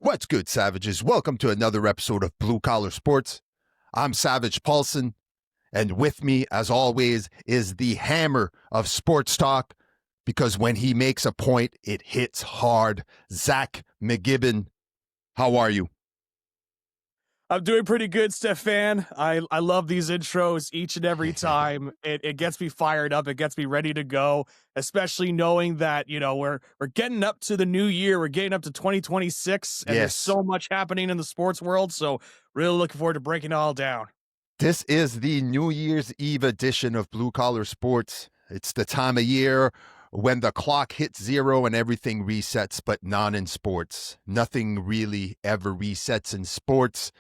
What's good, Savages? Welcome to another episode of Blue Collar Sports. I'm Savage Paulson, and with me, as always, is the hammer of sports talk, because when he makes a point, it hits hard. Zach McGibbon, how are you? I'm doing pretty good, Stefan. I love these intros each and every time. It gets me fired up. It gets me ready to go, especially knowing that, we're getting up to the new year. We're getting up to 2026, and there's Yes. so much happening in the sports world. So really looking forward to breaking it all down. This is the New Year's Eve edition of Blue Collar Sports. It's the time of year when the clock hits zero and everything resets, but not in sports. Nothing really ever resets in sports.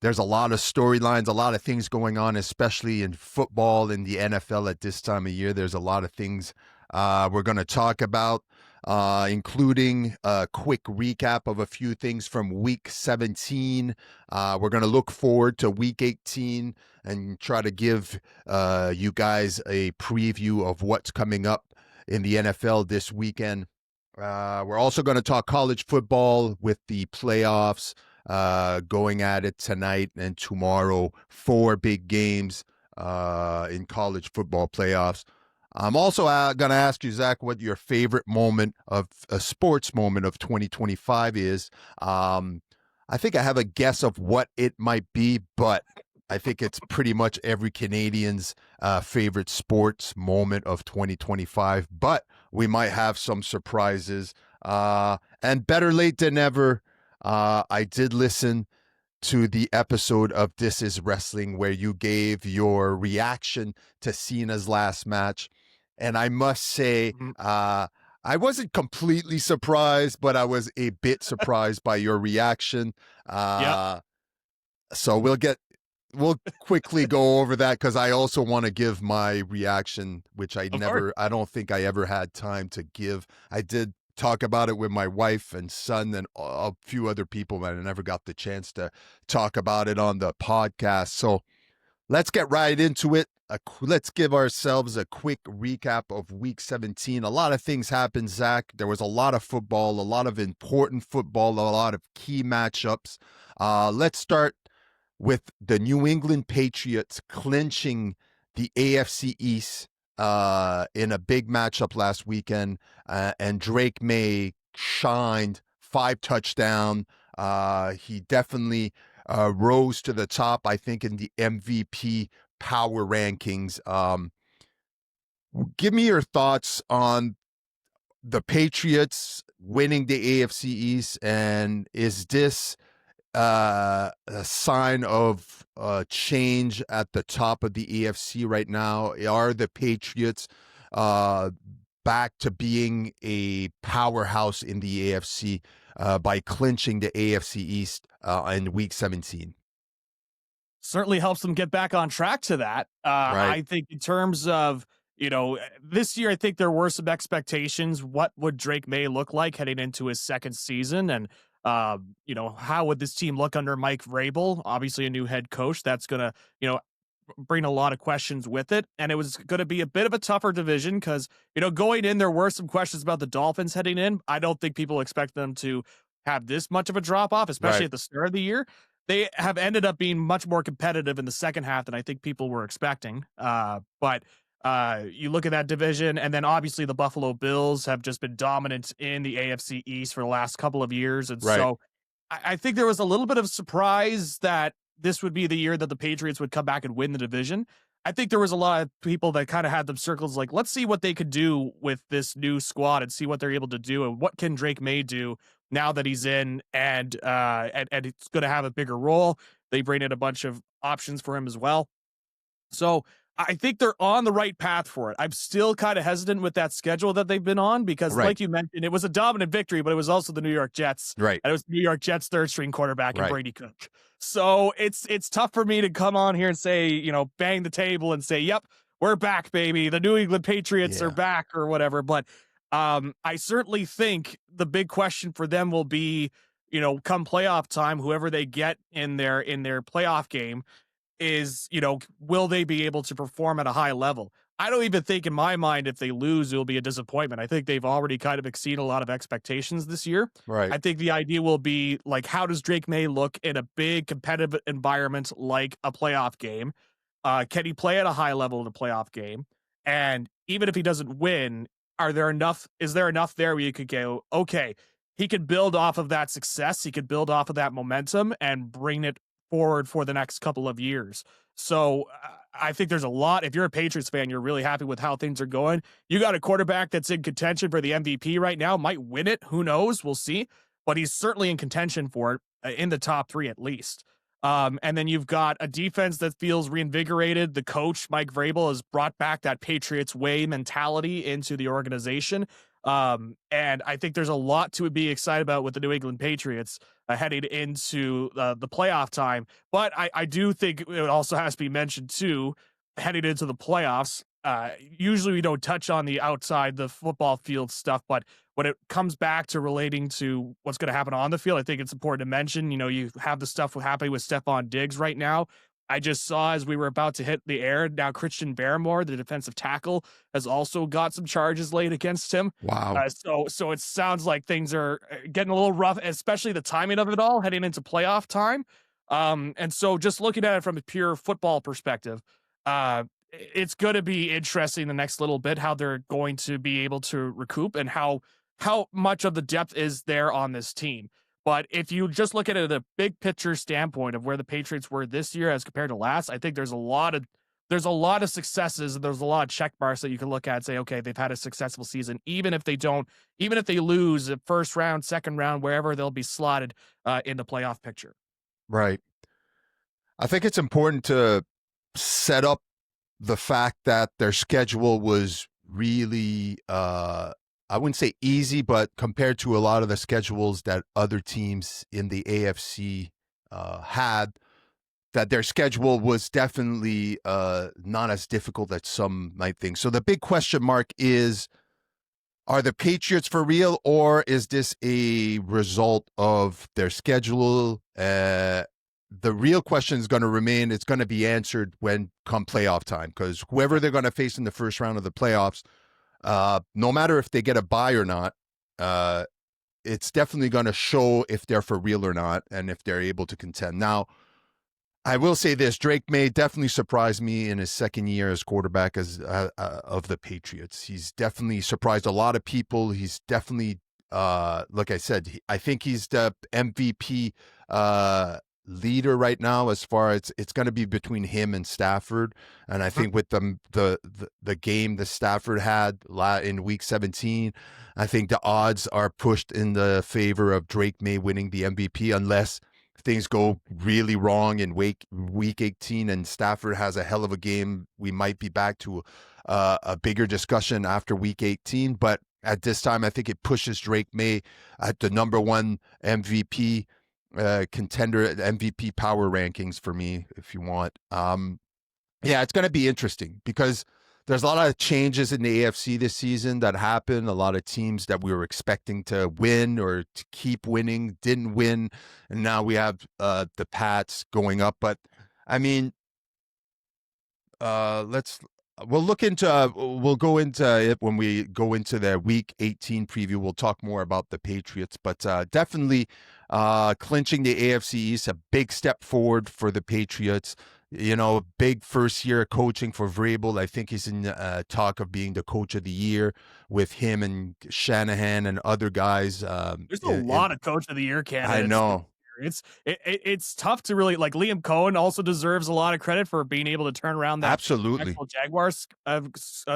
There's a lot of storylines, a lot of things going on, especially in football, in the NFL at this time of year. There's a lot of things we're going to talk about, including a quick recap of a few things from Week 17. We're going to look forward to Week 18 and try to give you guys a preview of what's coming up in the NFL this weekend. We're also going to talk college football with the playoffs going at it tonight and tomorrow. 4 big games in college football playoffs. I'm also going to ask you, Zach, what your favorite moment of a sports moment of 2025 is. I think I have a guess of what it might be, but I think it's pretty much every Canadian's favorite sports moment of 2025. But we might have some surprises. And better late than never, I did listen to the episode of This Is Wrestling where you gave your reaction to Cena's last match. And I must say, I wasn't completely surprised, but I was a bit surprised by your reaction. So we'll quickly go over that, because I also want to give my reaction, which I don't think I ever had time to give. I did talk about it with my wife and son and a few other people, but I never got the chance to talk about it on the podcast. So let's get right into it. Let's give ourselves a quick recap of Week 17. A lot of things happened, Zach. There was a lot of football, a lot of important football, a lot of key matchups. Let's start with the New England Patriots clinching the AFC East in a big matchup last weekend, and Drake May shined, 5 touchdowns. He definitely rose to the top, I think, in the MVP power rankings. Give me your thoughts on the Patriots winning the AFC East, and is this a sign of change at the top of the AFC right now? Are the Patriots back to being a powerhouse in the AFC by clinching the AFC East in Week 17? Certainly helps them get back on track to that. Right. I think in terms of, this year, I think there were some expectations. What would Drake May look like heading into his second season? And, how would this team look under Mike Vrabel? Obviously a new head coach. That's going to, bring a lot of questions with it. And it was going to be a bit of a tougher division because, going in, there were some questions about the Dolphins heading in. I don't think people expect them to have this much of a drop off, especially at the start of the year. They have ended up being much more competitive in the second half than I think people were expecting. But you look at that division, and then obviously the Buffalo Bills have just been dominant in the AFC East for the last couple of years. And so I think there was a little bit of surprise that this would be the year that the Patriots would come back and win the division. I think there was a lot of people that kind of had them circles like, let's see what they could do with this new squad and see what they're able to do and what can Drake May do now that he's in, and it's going to have a bigger role. They bring in a bunch of options for him as well. So I think they're on the right path for it. I'm still kind of hesitant with that schedule that they've been on because, like you mentioned, it was a dominant victory, but it was also the New York Jets. Right. And it was the New York Jets' third-string quarterback and Brady Cook. So it's tough for me to come on here and say, bang the table and say, yep, we're back, baby. The New England Patriots are back or whatever. But I certainly think the big question for them will be, come playoff time, whoever they get in their playoff game is, will they be able to perform at a high level? I don't even think in my mind if they lose, it'll be a disappointment. I think they've already kind of exceeded a lot of expectations this year. Right. I think the idea will be like, how does Drake May look in a big competitive environment like a playoff game? Can he play at a high level in a playoff game? And even if he doesn't win, is there enough there where you could go, okay, he could build off of that success, he could build off of that momentum and bring it forward for the next couple of years. So I think there's a lot. If you're a Patriots fan, you're really happy with how things are going. You got a quarterback that's in contention for the MVP right now, might win it. Who knows? We'll see. But he's certainly in contention for it, in the top three at least. And then you've got a defense that feels reinvigorated. The coach, Mike Vrabel, has brought back that Patriots way mentality into the organization. And I think there's a lot to be excited about with the New England Patriots heading into the playoff time. But I do think it also has to be mentioned too, heading into the playoffs. Usually we don't touch on the outside the football field stuff, but when it comes back to relating to what's going to happen on the field, I think it's important to mention. You know, you have the stuff happening with Stephon Diggs right now. I just saw as we were about to hit the air, now Christian Barmore, the defensive tackle, has also got some charges laid against him. Wow. So it sounds like things are getting a little rough, especially the timing of it all heading into playoff time. And so just looking at it from a pure football perspective, it's going to be interesting the next little bit how they're going to be able to recoup and how much of the depth is there on this team. But if you just look at it at a big picture standpoint of where the Patriots were this year as compared to last, I think there's a lot of successes and there's a lot of check marks that you can look at and say, okay, they've had a successful season, even if they lose a first round, second round, wherever they'll be slotted in the playoff picture. Right. I think it's important to set up the fact that their schedule was really I wouldn't say easy, but compared to a lot of the schedules that other teams in the AFC had, that their schedule was definitely not as difficult as some might think. So the big question mark is, are the Patriots for real, or is this a result of their schedule? The real question is going to remain, it's going to be answered when come playoff time, because whoever they're going to face in the first round of the playoffs, no matter if they get a bye or not, it's definitely going to show if they're for real or not and if they're able to contend. Now, I will say this, Drake May definitely surprised me in his second year as quarterback of the Patriots. He's definitely surprised a lot of people. He's definitely, like I said, I think he's the MVP leader right now. As far as it's going to be between him and Stafford, and I think with the game that Stafford had in Week 17, I think the odds are pushed in the favor of Drake May winning the MVP, unless things go really wrong in week 18 and Stafford has a hell of a game. We might be back to a bigger discussion after Week 18, but at this time, I think it pushes Drake May at the number one MVP contender, MVP power rankings for me, if you want. Yeah, it's going to be interesting because there's a lot of changes in the AFC this season that happened. A lot of teams that we were expecting to win or to keep winning didn't win, and now we have the Pats going up. But I mean, we'll go into it when we go into the Week 18 preview. We'll talk more about the Patriots, but definitely clinching the AFC East, a big step forward for the Patriots. You know, big first year coaching for Vrabel. I think he's in talk of being the coach of the year with him and Shanahan and other guys. There's a lot of coach of the year candidates. I know. It's tough to really like. Liam Cohen also deserves a lot of credit for being able to turn around that Absolutely Jaguars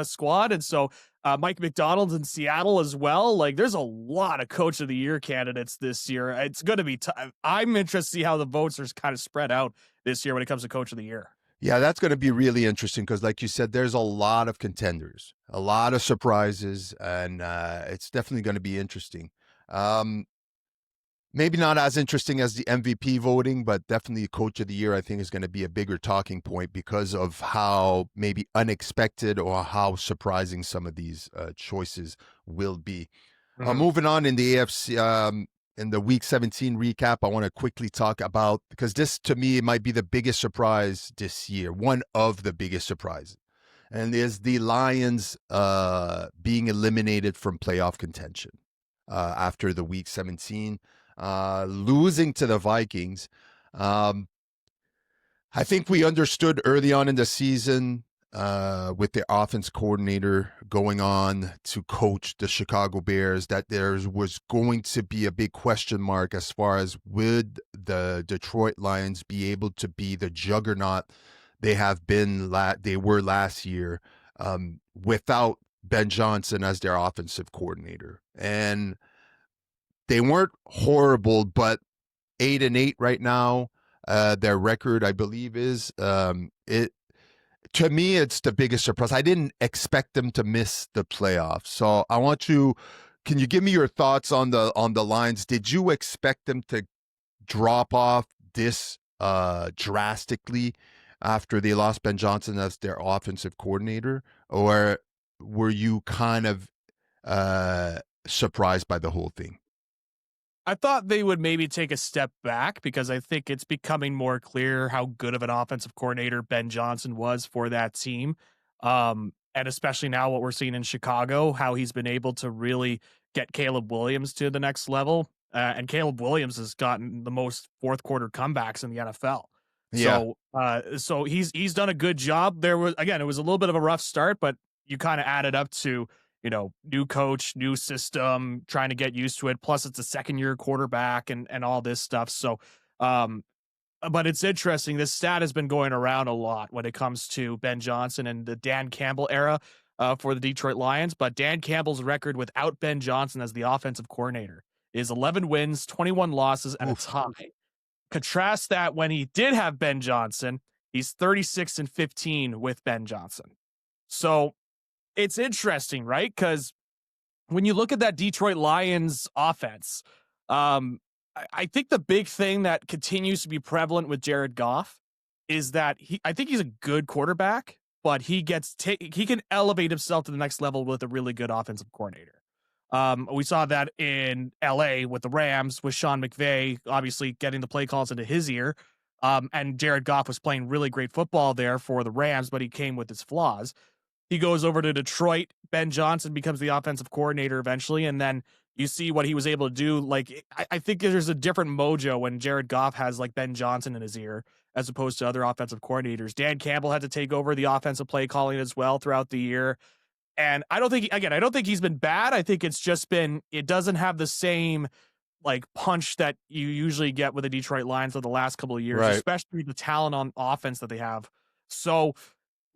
squad, and so Mike McDonald's in Seattle as well. Like, there's a lot of coach of the year candidates this year. It's going to be. I'm interested to see how the votes are kind of spread out this year when it comes to coach of the year. Yeah, that's going to be really interesting because, like you said, there's a lot of contenders, a lot of surprises, and it's definitely going to be interesting. Maybe not as interesting as the MVP voting, but definitely coach of the year, I think, is going to be a bigger talking point because of how maybe unexpected or how surprising some of these choices will be. Moving on in the AFC, in the Week 17 recap, I want to quickly talk about, because this to me might be the biggest surprise this year, one of the biggest surprises. and is the Lions being eliminated from playoff contention after the Week 17, losing to the Vikings. Um, I think we understood early on in the season with the offense coordinator going on to coach the Chicago Bears that there was going to be a big question mark as far as would the Detroit Lions be able to be the juggernaut they were last year without Ben Johnson as their offensive coordinator. And they weren't horrible, but 8-8 right now. Their record, I believe, is it. To me, it's the biggest surprise. I didn't expect them to miss the playoffs. So I want you. Can you give me your thoughts on the Lions? Did you expect them to drop off this drastically after they lost Ben Johnson as their offensive coordinator, or were you kind of surprised by the whole thing? I thought they would maybe take a step back because I think it's becoming more clear how good of an offensive coordinator Ben Johnson was for that team. And especially now what we're seeing in Chicago, how he's been able to really get Caleb Williams to the next level. And Caleb Williams has gotten the most fourth quarter comebacks in the NFL. Yeah, So he's done a good job. There was again, it was a little bit of a rough start, but you kind of added up to new coach, new system, trying to get used to it. Plus, it's a second year quarterback and all this stuff. So, um, but it's interesting. This stat has been going around a lot when it comes to Ben Johnson and the Dan Campbell era for the Detroit Lions. But Dan Campbell's record without Ben Johnson as the offensive coordinator is 11 wins, 21 losses, and a oof, tie. Contrast that when he did have Ben Johnson, he's 36-15 with Ben Johnson. So it's interesting, right? Because when you look at that Detroit Lions offense, I think the big thing that continues to be prevalent with Jared Goff is that I think he's a good quarterback, but he can elevate himself to the next level with a really good offensive coordinator. We saw that in LA with the Rams with Sean McVay, obviously getting the play calls into his ear. And Jared Goff was playing really great football there for the Rams, but he came with his flaws. He goes over to Detroit. Ben Johnson becomes the offensive coordinator eventually, and then you see what he was able to do. Like I think there's a different mojo when Jared Goff has like Ben Johnson in his ear as opposed to other offensive coordinators. Dan Campbell had to take over the offensive play calling as well throughout the year. And I don't think I don't think he's been bad. I think it's just been it doesn't have the same like punch that you usually get with the Detroit Lions for the last couple of years, right, especially the talent on offense that they have. So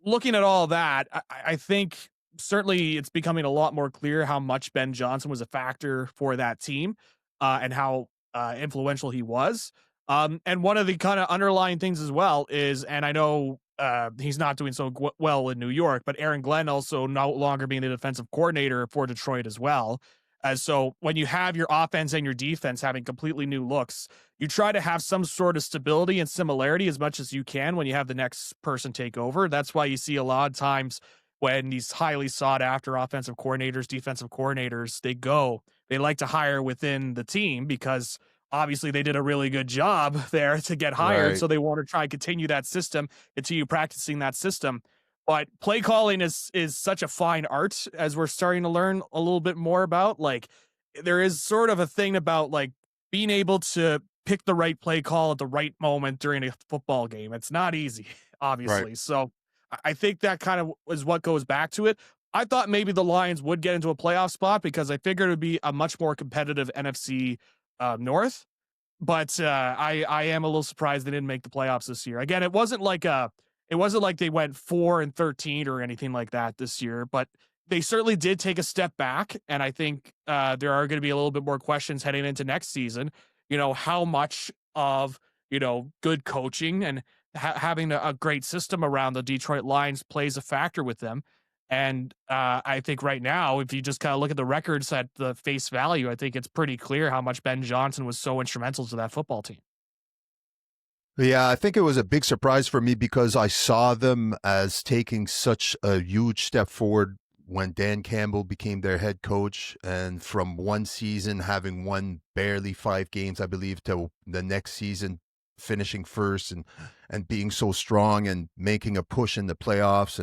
looking at all that, I think certainly it's becoming a lot more clear how much Ben Johnson was a factor for that team and how influential he was. And one of the kind of underlying things as well is, and I know he's not doing so well in New York, but Aaron Glenn also no longer being the defensive coordinator for Detroit as well. As so when you have your offense and your defense having completely new looks, you try to have some sort of stability and similarity as much as you can when you have the next person take over. That's why you see a lot of times when these highly sought after offensive coordinators, defensive coordinators, they like to hire within the team because obviously they did a really good job there to get hired. right, So they want to try and continue that system, continue practicing that system. But play calling is such a fine art as we're starting to learn a little bit more about. Like there is sort of a thing about like being able to pick the right play call at the right moment during a football game. It's not easy, right. obviously. So I think that kind of is what goes back to it. I thought maybe the Lions would get into a playoff spot because I figured it would be a much more competitive NFC North. But I am a little surprised they didn't make the playoffs this year. Again, it wasn't like they went 4-13 or anything like that this year, but they certainly did take a step back. And I think there are going to be a little bit more questions heading into next season. How much of good coaching and having a great system around the Detroit Lions plays a factor with them. And I think right now, if you just kind of look at the records at the face value, I think it's pretty clear how much Ben Johnson was so instrumental to that football team. Yeah, I think it was a big surprise for me because I saw them as taking such a huge step forward when Dan Campbell became their head coach. And from one season having won barely 5 games, I believe, to the next season finishing first and being so strong and making a push in the playoffs.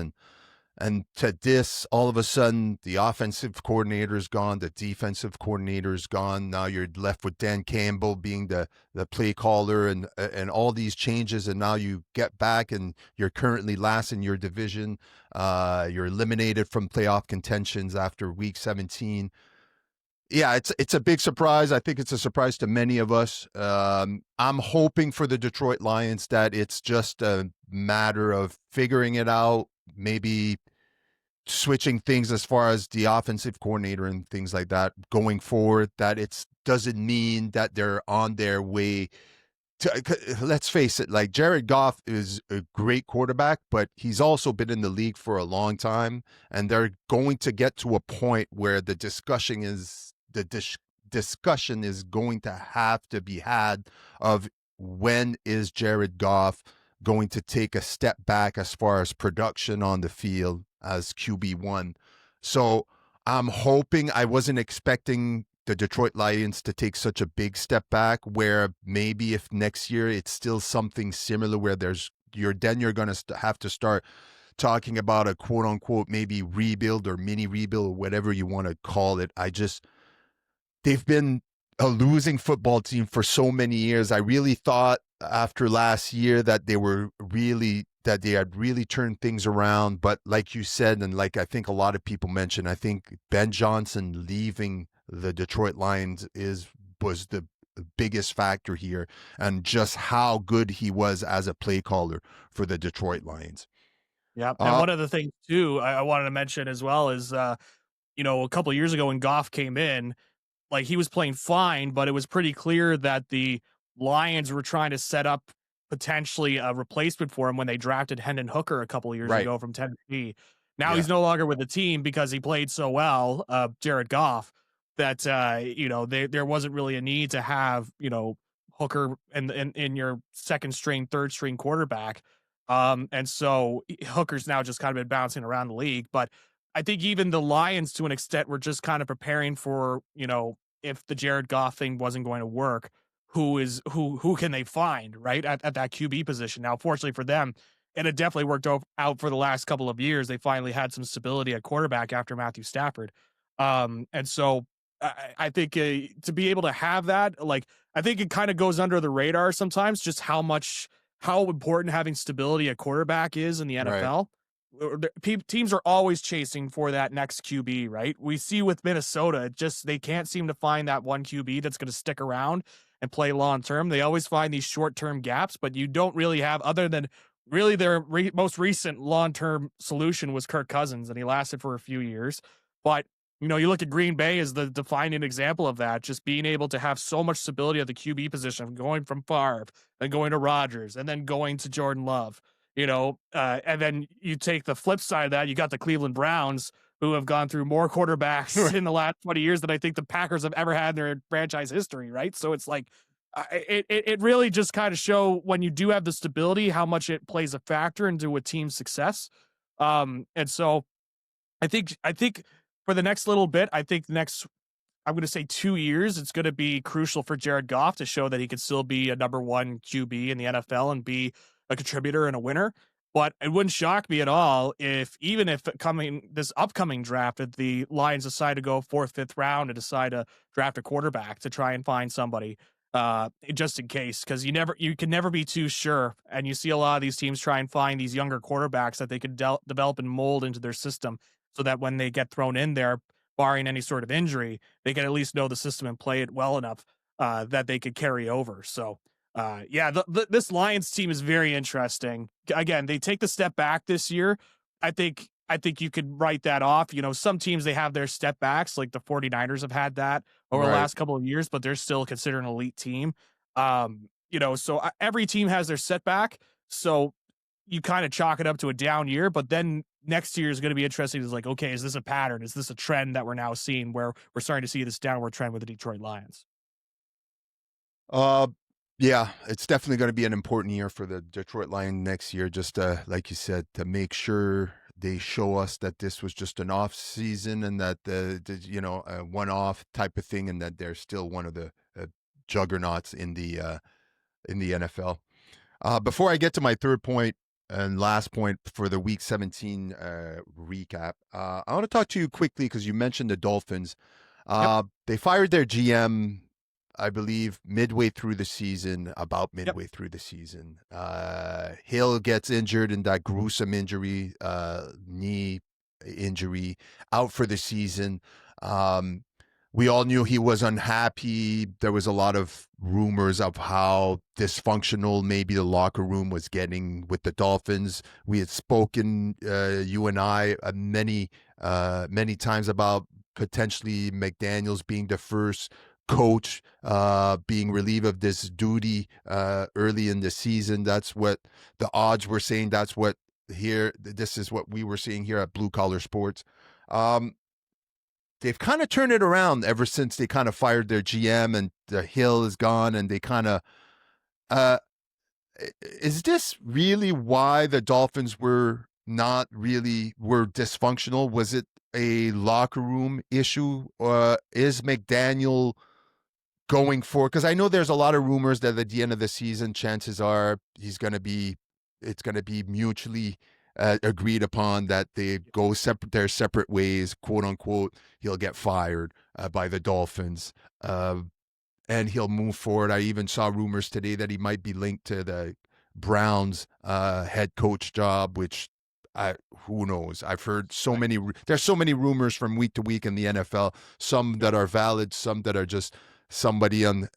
And to this, all of a sudden, the offensive coordinator is gone, the defensive coordinator is gone. Now you're left with Dan Campbell being the play caller, and all these changes. And now you get back, and you're currently last in your division. You're eliminated from playoff contentions after week 17. Yeah, it's a big surprise. I think it's a surprise to many of us. I'm hoping for the Detroit Lions that it's just a matter of figuring it out, maybe switching things as far as the offensive coordinator and things like that going forward. That it doesn't mean that they're on their way let's face it, like Jared Goff is a great quarterback, but he's also been in the league for a long time, and they're going to get to a point where the discussion is going to have to be had of when is Jared Goff going to take a step back as far as production on the field as QB1. So I'm hoping, I wasn't expecting the Detroit Lions to take such a big step back, where maybe if next year it's still something similar where you're going to have to start talking about a quote unquote maybe rebuild or mini rebuild or whatever you want to call it. They've been a losing football team for so many years. I really thought after last year that they had really turned things around. But like you said, and like I think a lot of people mentioned, I think Ben Johnson leaving the Detroit Lions was the biggest factor here, and just how good he was as a play caller for the Detroit Lions. Yeah, and Uh, one of the things too I wanted to mention as well is, a couple of years ago when Goff came in, like he was playing fine, but it was pretty clear that the Lions were trying to set up potentially a replacement for him when they drafted Hendon Hooker a couple of years right. ago from Tennessee. Now Yeah. he's no longer with the team because he played so well, Jared Goff, that there wasn't really a need to have Hooker in your second string, third string quarterback. And so Hooker's now just kind of been bouncing around the league, but I think even the Lions, to an extent, were just kind of preparing for, if the Jared Goff thing wasn't going to work, who can they find, right? At that QB position. Now, fortunately for them, and it definitely worked out for the last couple of years. They finally had some stability at quarterback after Matthew Stafford. And so I think to be able to have that, like, I think it kind of goes under the radar sometimes, just how important having stability at quarterback is in the Right. NFL. Teams are always chasing for that next QB, right? We see with Minnesota, just they can't seem to find that one QB that's going to stick around and play long term. They always find these short term gaps, but you don't really have, other than really their most recent long term solution was Kirk Cousins, and he lasted for a few years. But you look at Green Bay as the defining example of that, just being able to have so much stability at the QB position, going from Favre and going to Rodgers and then going to Jordan Love. And then you take the flip side of that, you got the Cleveland Browns, who have gone through more quarterbacks in the last 20 years than I think the Packers have ever had in their franchise history, right? So it's like, it really just kind of show when you do have the stability, how much it plays a factor into a team's success. And so I think for the next little bit, I think next, I'm going to say 2 years, it's going to be crucial for Jared Goff to show that he could still be a number one QB in the NFL and be a contributor and a winner. But it wouldn't shock me at all if, even if this upcoming draft, if the Lions decide to go fourth, fifth round and decide to draft a quarterback to try and find somebody, just in case, because you can never be too sure. And you see a lot of these teams try and find these younger quarterbacks that they could develop and mold into their system, so that when they get thrown in there, barring any sort of injury, they can at least know the system and play it well enough that they could carry over. So, yeah, this Lions team is very interesting. Again, they take the step back this year. I think you could write that off. Some teams, they have their step backs, like the 49ers have had that over the Right. last couple of years, but they're still considered an elite team. So every team has their setback. So you kind of chalk it up to a down year, but then next year is going to be interesting. It's like, okay, is this a pattern? Is this a trend that we're now seeing, where we're starting to see this downward trend with the Detroit Lions? Uh, yeah, it's definitely going to be an important year for the Detroit Lions next year. Just like you said, to make sure they show us that this was just an off season, and that a one off type of thing, and that they're still one of the juggernauts in the NFL. Before I get to my third point, and last point for the Week 17 recap. I want to talk to you quickly because you mentioned the Dolphins. Yep. They fired their GM, I believe, midway through the season, about Yep. midway through the season. Hill gets injured in that gruesome injury, knee injury, out for the season. Um, we all knew he was unhappy. There was a lot of rumors of how dysfunctional maybe the locker room was getting with the Dolphins. We had spoken, you and I, many times about potentially McDaniels being the first coach being relieved of this duty early in the season. That's what the odds were saying. That's what here. This is what we were seeing here at Blue Collar Sports. They've kind of turned it around ever since they kind of fired their GM and the Hill is gone, and they kind of. Uh, is this really why the Dolphins were not really were dysfunctional? Was it a locker room issue, or is McDaniel going for? Because I know there's a lot of rumors that at the end of the season, chances are it's going to be mutually agreed upon that they go their separate ways, quote unquote. He'll get fired by the Dolphins. And he'll move forward. I even saw rumors today that he might be linked to the Browns head coach job, which who knows? I've heard so many. There's so many rumors from week to week in the NFL. Some that are valid, some that are just somebody in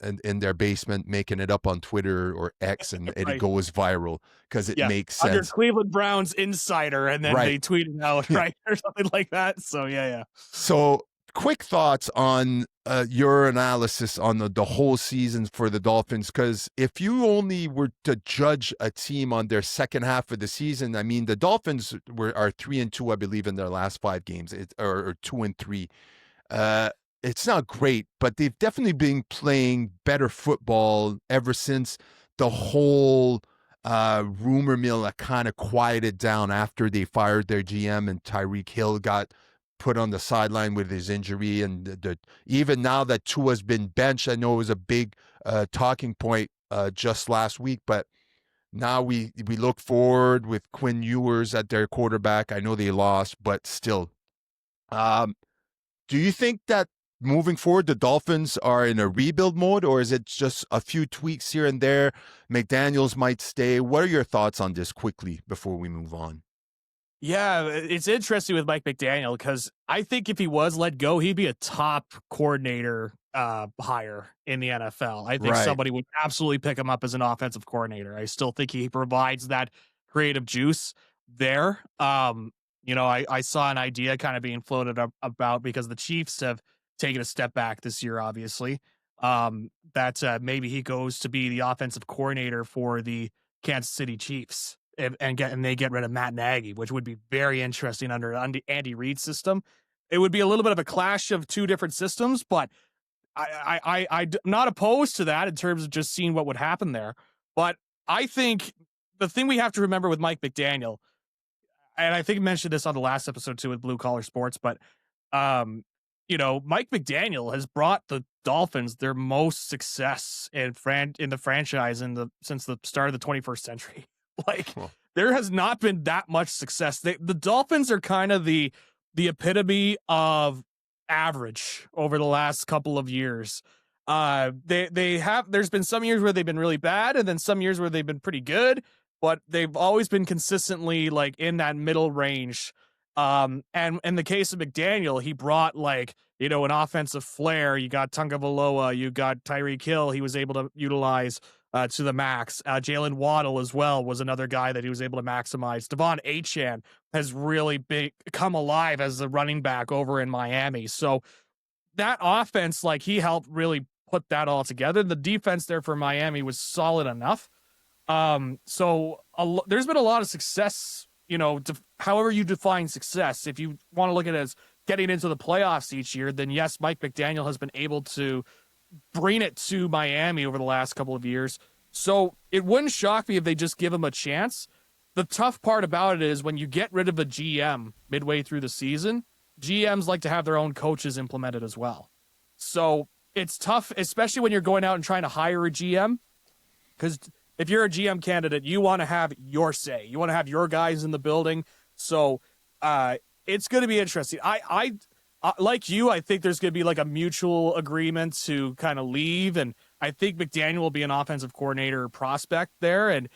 their basement making it up on Twitter or X, and it Right. goes viral because it makes sense. Under Cleveland Browns insider, and then they tweet it out, right, or something like that. So yeah. So quick thoughts on your analysis on the whole season for the Dolphins, because if you only were to judge a team on their second half of the season, I mean, the Dolphins are 3-2, I believe, in their last 5 games, or 2-3. It's not great, but they've definitely been playing better football ever since the whole rumor mill kind of quieted down after they fired their GM and Tyreek Hill got put on the sideline with his injury. And even now that Tua's been benched, I know it was a big talking point just last week, but now we look forward with Quinn Ewers at their quarterback. I know they lost, but still. Do you think that moving forward, the Dolphins are in a rebuild mode, or is it just a few tweaks here and there? McDaniels might stay. What are your thoughts on this quickly before we move on? Yeah, it's interesting with Mike McDaniel because I think if he was let go, he'd be a top coordinator hire in the NFL. I think somebody would absolutely pick him up as an offensive coordinator. I still think he provides that creative juice there. I saw an idea kind of being floated about because the Chiefs have taken a step back this year, obviously. That maybe he goes to be the offensive coordinator for the Kansas City Chiefs. And they get rid of Matt Nagy, which would be very interesting under Andy Reid's system. It would be a little bit of a clash of two different systems, but I'm not opposed to that in terms of just seeing what would happen there. But I think the thing we have to remember with Mike McDaniel, and I think I mentioned this on the last episode too with Blue Collar Sports, but Mike McDaniel has brought the Dolphins their most success in the franchise since the start of the 21st century. There has not been that much success. The Dolphins are kind of the epitome of average over the last couple of years. There's been some years where they've been really bad and then some years where they've been pretty good, but they've always been consistently in that middle range. And in the case of McDaniel, he brought an offensive flair. You got Tagovailoa, you got Tyreek Hill. He was able to utilize to the max. Jalen Waddle as well was another guy that he was able to maximize. Devon Achane has really come alive as a running back over in Miami. So that offense, he helped really put that all together. The defense there for Miami was solid enough. There's been a lot of success, however you define success. If you want to look at it as getting into the playoffs each year, then yes, Mike McDaniel has been able to bring it to Miami over the last couple of years. So it wouldn't shock me if they just give him a chance. The tough part about it is when you get rid of a GM midway through the season, GMs like to have their own coaches implemented as well. So it's tough, especially when you're going out and trying to hire a GM, because if you're a GM candidate, you want to have your say. You want to have your guys in the building. So it's going to be interesting. Like you, I think there's going to be like a mutual agreement to kind of leave, and I think McDaniel will be an offensive coordinator prospect there, and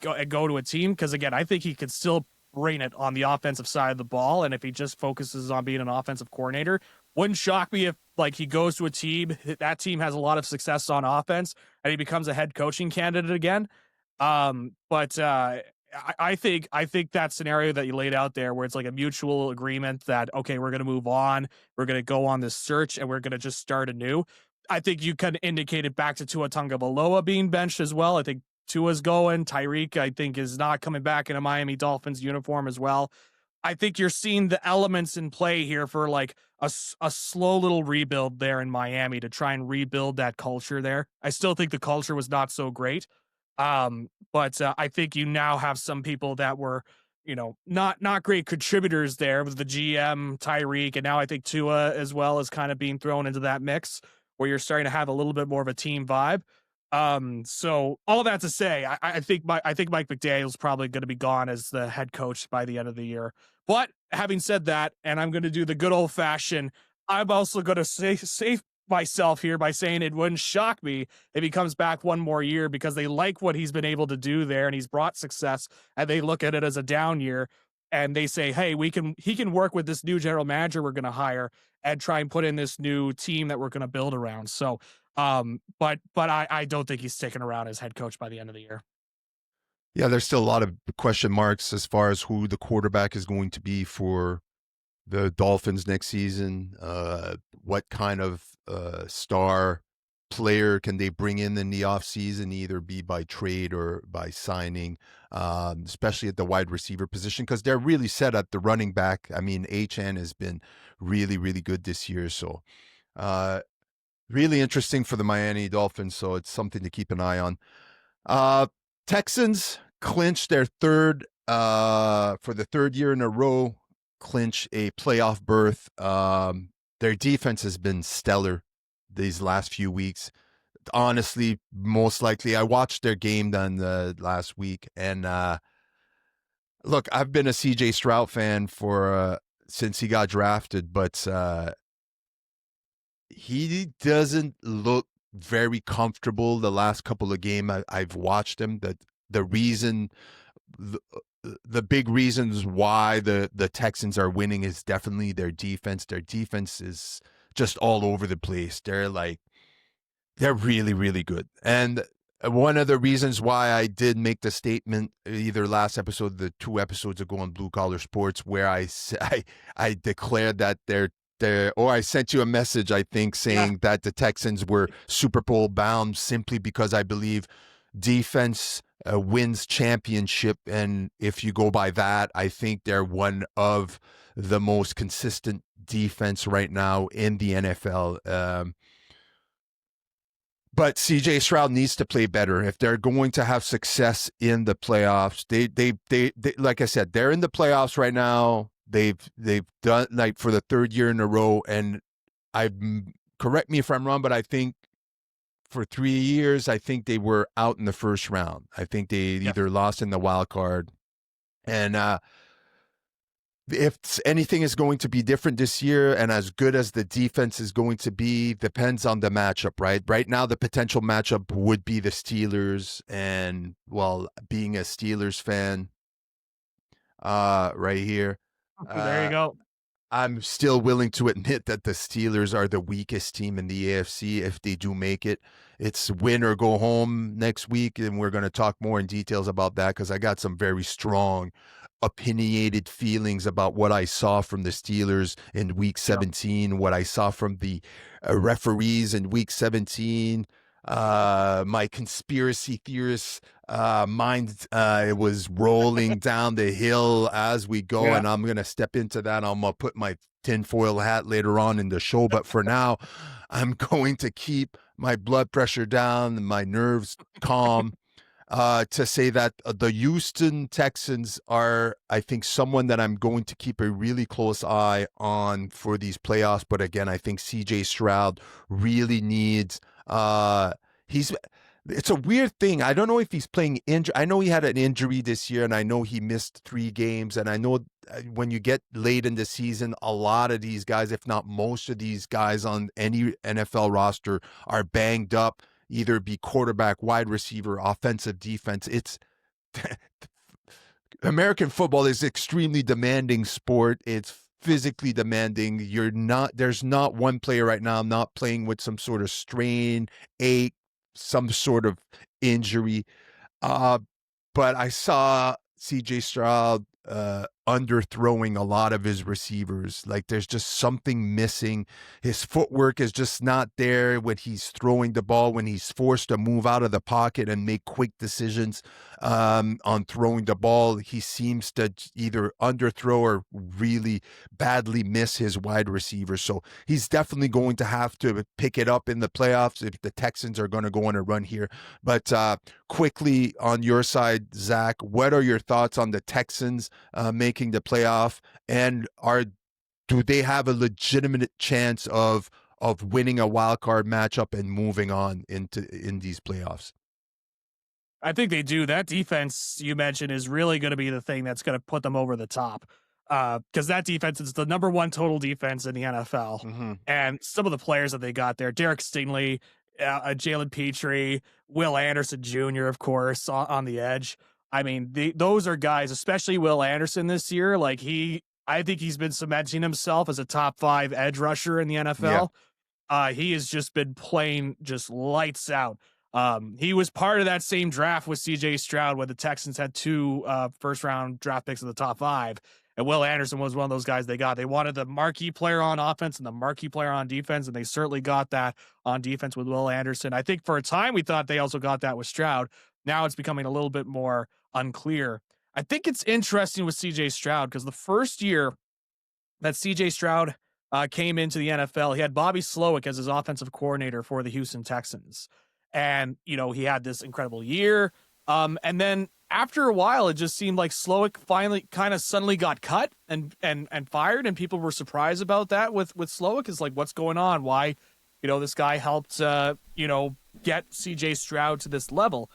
go to a team because again, I think he could still bring it on the offensive side of the ball, and if he just focuses on being an offensive coordinator, wouldn't shock me if like he goes to a team that team has a lot of success on offense and he becomes a head coaching candidate again. But I think that scenario that you laid out there, where it's like a mutual agreement that okay, we're gonna move on, we're gonna go on this search, and we're gonna just start anew. I think you kind of indicated back to Tua Tagovailoa being benched as well. I think Tua's going. Tyreek, I think, is not coming back in a Miami Dolphins uniform as well. I think you're seeing the elements in play here for like a slow little rebuild there in Miami to try and rebuild that culture there. I still think the culture was not so great. But I think you now have some people that were, not great contributors there with the GM, Tyreek, and now I think Tua as well is kind of being thrown into that mix where you're starting to have a little bit more of a team vibe. So all that to say, I think Mike McDaniel's probably going to be gone as the head coach by the end of the year. But having said that, and I'm going to do the good old fashioned, I'm also going to save myself here by saying it wouldn't shock me if he comes back one more year because they like what he's been able to do there and he's brought success and they look at it as a down year and they say, hey, he can work with this new general manager we're going to hire and try and put in this new team that we're going to build around. So but I don't think he's sticking around as head coach by the end of the year. Yeah, there's still a lot of question marks as far as who the quarterback is going to be for the Dolphins next season. What kind of star player can they bring in the offseason, either be by trade or by signing, especially at the wide receiver position, because they're really set at the running back. I mean, HN has been really, really good this year. So really interesting for the Miami Dolphins. So it's something to keep an eye on. Texans clinched their third, for the third year in a row, clinch a playoff berth. Their defense has been stellar these last few weeks. Honestly, most likely, I watched their game done last week, and look, I've been a CJ Stroud fan for since he got drafted, but he doesn't look very comfortable the last couple of games I've watched him. The reason, the big reasons why the Texans are winning is definitely their defense. Their defense is just all over the place. They're really, really good. And one of the reasons why I did make the statement either last episode, the 2 episodes ago on Blue Collar Sports, where I declared that or I sent you a message, I think, saying that the Texans were Super Bowl bound simply because I believe defense wins championship. And if you go by that, I think they're one of the most consistent defense right now in the NFL. But CJ Stroud needs to play better if they're going to have success in the playoffs. They like I said, they're in the playoffs right now. They've done like for the third year in a row, and correct me if I'm wrong, but I think for 3 years, I think they were out in the first round. I think they either lost in the wild card, and if anything is going to be different this year, and as good as the defense is going to be, depends on the matchup, right? Right now, the potential matchup would be the Steelers, and well, being a Steelers fan, right here. There you go. I'm still willing to admit that the Steelers are the weakest team in the AFC if they do make it. It's win or go home next week, and we're going to talk more in details about that because I got some very strong, opinionated feelings about what I saw from the Steelers in Week 17, what I saw from the referees in Week 17. My conspiracy theorist mind was rolling down the hill as we go, and I'm going to step into that. I'm going to put my tinfoil hat later on in the show, but for now, I'm going to keep my blood pressure down and my nerves calm. To say that the Houston Texans are, I think, someone that I'm going to keep a really close eye on for these playoffs. But again, I think CJ Stroud really needs, It's a weird thing. I don't know if he's playing injury. I know he had an injury this year, and I know he missed 3 games. And I know when you get late in the season, a lot of these guys, if not most of these guys on any NFL roster, are banged up, either be quarterback, wide receiver, offensive, defense. It's American football is extremely demanding sport. It's physically demanding. There's not one player right now not playing with some sort of strain, ache, some sort of injury. Uh, but I saw CJ Stroud underthrowing a lot of his receivers. Like there's just something missing. His footwork is just not there when he's throwing the ball, when he's forced to move out of the pocket and make quick decisions on throwing the ball. He seems to either underthrow or really badly miss his wide receivers. So he's definitely going to have to pick it up in the playoffs if the Texans are going to go on a run here. But quickly on your side, Zach, what are your thoughts on the Texans making the playoff, and do they have a legitimate chance of winning a wild card matchup and moving on in these playoffs? I think they do. That defense you mentioned is really going to be the thing that's going to put them over the top. Because that defense is the number one total defense in the NFL. Mm-hmm. And some of the players that they got there, Derek Stingley, Jalen Petrie, Will Anderson Jr., of course, on the edge. I mean, those are guys, especially Will Anderson this year. I think he's been cementing himself as a top 5 edge rusher in the NFL. He has just been playing just lights out. He was part of that same draft with CJ Stroud when the Texans had 2 first round draft picks in the top 5. And Will Anderson was one of those guys they got. They wanted the marquee player on offense and the marquee player on defense, and they certainly got that on defense with Will Anderson. I think for a time we thought they also got that with Stroud. Now it's becoming a little bit more unclear. I think it's interesting with CJ Stroud because the first year that CJ Stroud came into the NFL, he had Bobby Slowick as his offensive coordinator for the Houston Texans. And, he had this incredible year. And then after a while, it just seemed like Slowick finally kind of suddenly got cut and fired. And people were surprised about that with Slowick. Is like, what's going on? Why, this guy helped, get CJ Stroud to this level.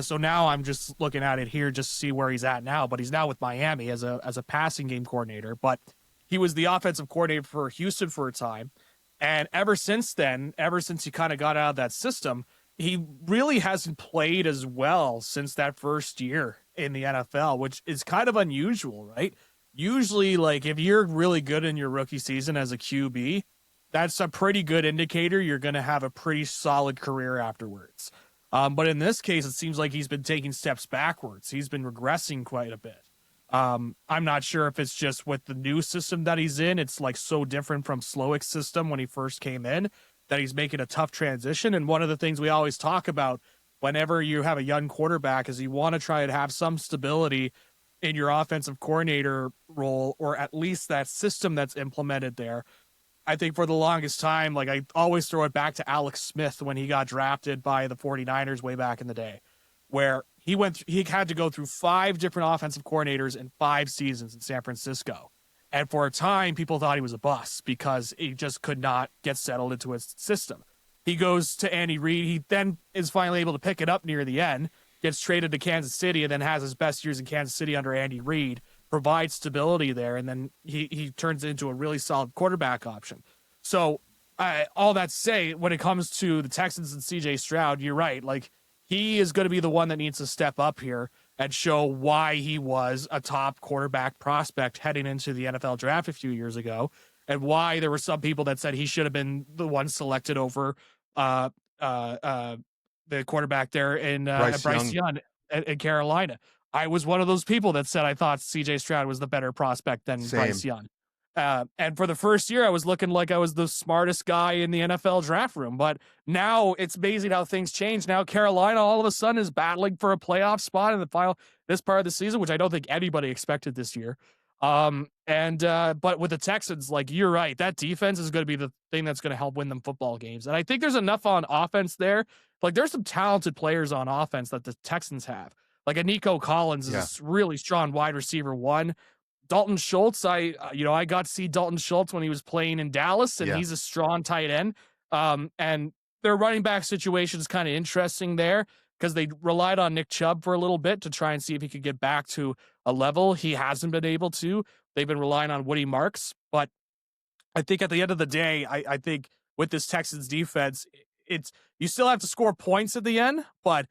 So now I'm just looking at it here just to see where he's at now. But he's now with Miami as a passing game coordinator. But he was the offensive coordinator for Houston for a time. And ever since then, ever since he kind of got out of that system, he really hasn't played as well since that first year in the NFL, which is kind of unusual, right? Usually, like, if you're really good in your rookie season as a QB, that's a pretty good indicator you're going to have a pretty solid career afterwards. But in this case, it seems like he's been taking steps backwards. He's been regressing quite a bit. I'm not sure if it's just with the new system that he's in. It's like so different from Slowick's system when he first came in that he's making a tough transition. And one of the things we always talk about whenever you have a young quarterback is you want to try to have some stability in your offensive coordinator role, or at least that system that's implemented there. I think for the longest time, like I always throw it back to Alex Smith when he got drafted by the 49ers way back in the day, where he had to go through 5 different offensive coordinators in 5 seasons in San Francisco. And for a time, people thought he was a bust because he just could not get settled into his system. He goes to Andy Reid. He then is finally able to pick it up near the end, gets traded to Kansas City, and then has his best years in Kansas City under Andy Reid, provides stability there, and then he turns into a really solid quarterback option. So all that to say, when it comes to the Texans and CJ Stroud, you're right. Like, he is going to be the one that needs to step up here and show why he was a top quarterback prospect heading into the NFL draft a few years ago, and why there were some people that said he should have been the one selected over the quarterback there in Bryce Young in Carolina. I was one of those people that said I thought CJ Stroud was the better prospect than Bryce Young. And for the first year, I was looking like I was the smartest guy in the NFL draft room. But now it's amazing how things change. Now Carolina all of a sudden is battling for a playoff spot in this part of the season, which I don't think anybody expected this year. But with the Texans, like, you're right, that defense is going to be the thing that's going to help win them football games. And I think there's enough on offense there. Like, there's some talented players on offense that the Texans have. Like a Nico Collins is a really strong wide receiver 1. Dalton Schultz, I got to see Dalton Schultz when he was playing in Dallas, and he's a strong tight end. And their running back situation is kind of interesting there because they relied on Nick Chubb for a little bit to try and see if he could get back to a level. He hasn't been able to. They've been relying on Woody Marks, but I think at the end of the day, I think with this Texans defense, it's you still have to score points at the end, but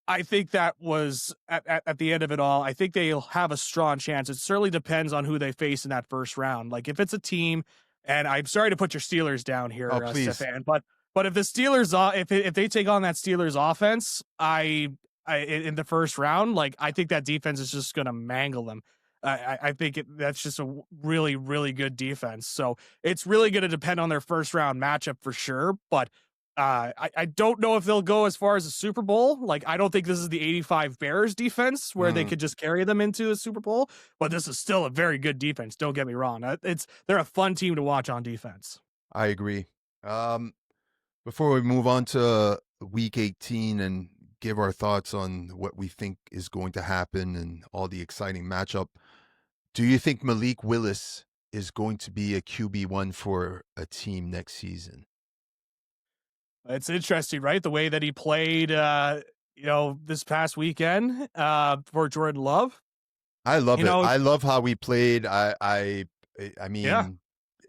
I think that was at the end of it all. I think they'll have a strong chance. It certainly depends on who they face in that first round. Like if it's a team, and I'm sorry to put your Steelers down Oh, here, please. Stefan, but if the Steelers, if they take on that Steelers offense, in the first round, like I think that defense is just going to mangle them. I think that's just a really, really good defense. So it's really going to depend on their first round matchup for sure. But I don't know if they'll go as far as a Super Bowl. Like, I don't think this is the 85 Bears defense where they Mm, could just carry them into a Super Bowl. But this is still a very good defense. Don't get me wrong. They're a fun team to watch on defense. I agree. Um, Before we move on to week 18 and give our thoughts on what we think is going to happen and all the exciting matchup, do you think Malik Willis is going to be a QB1 for a team next season? It's interesting, right? The way that he played, this past weekend for Jordan Love. I love You it. know, I love how we played. I yeah, mean,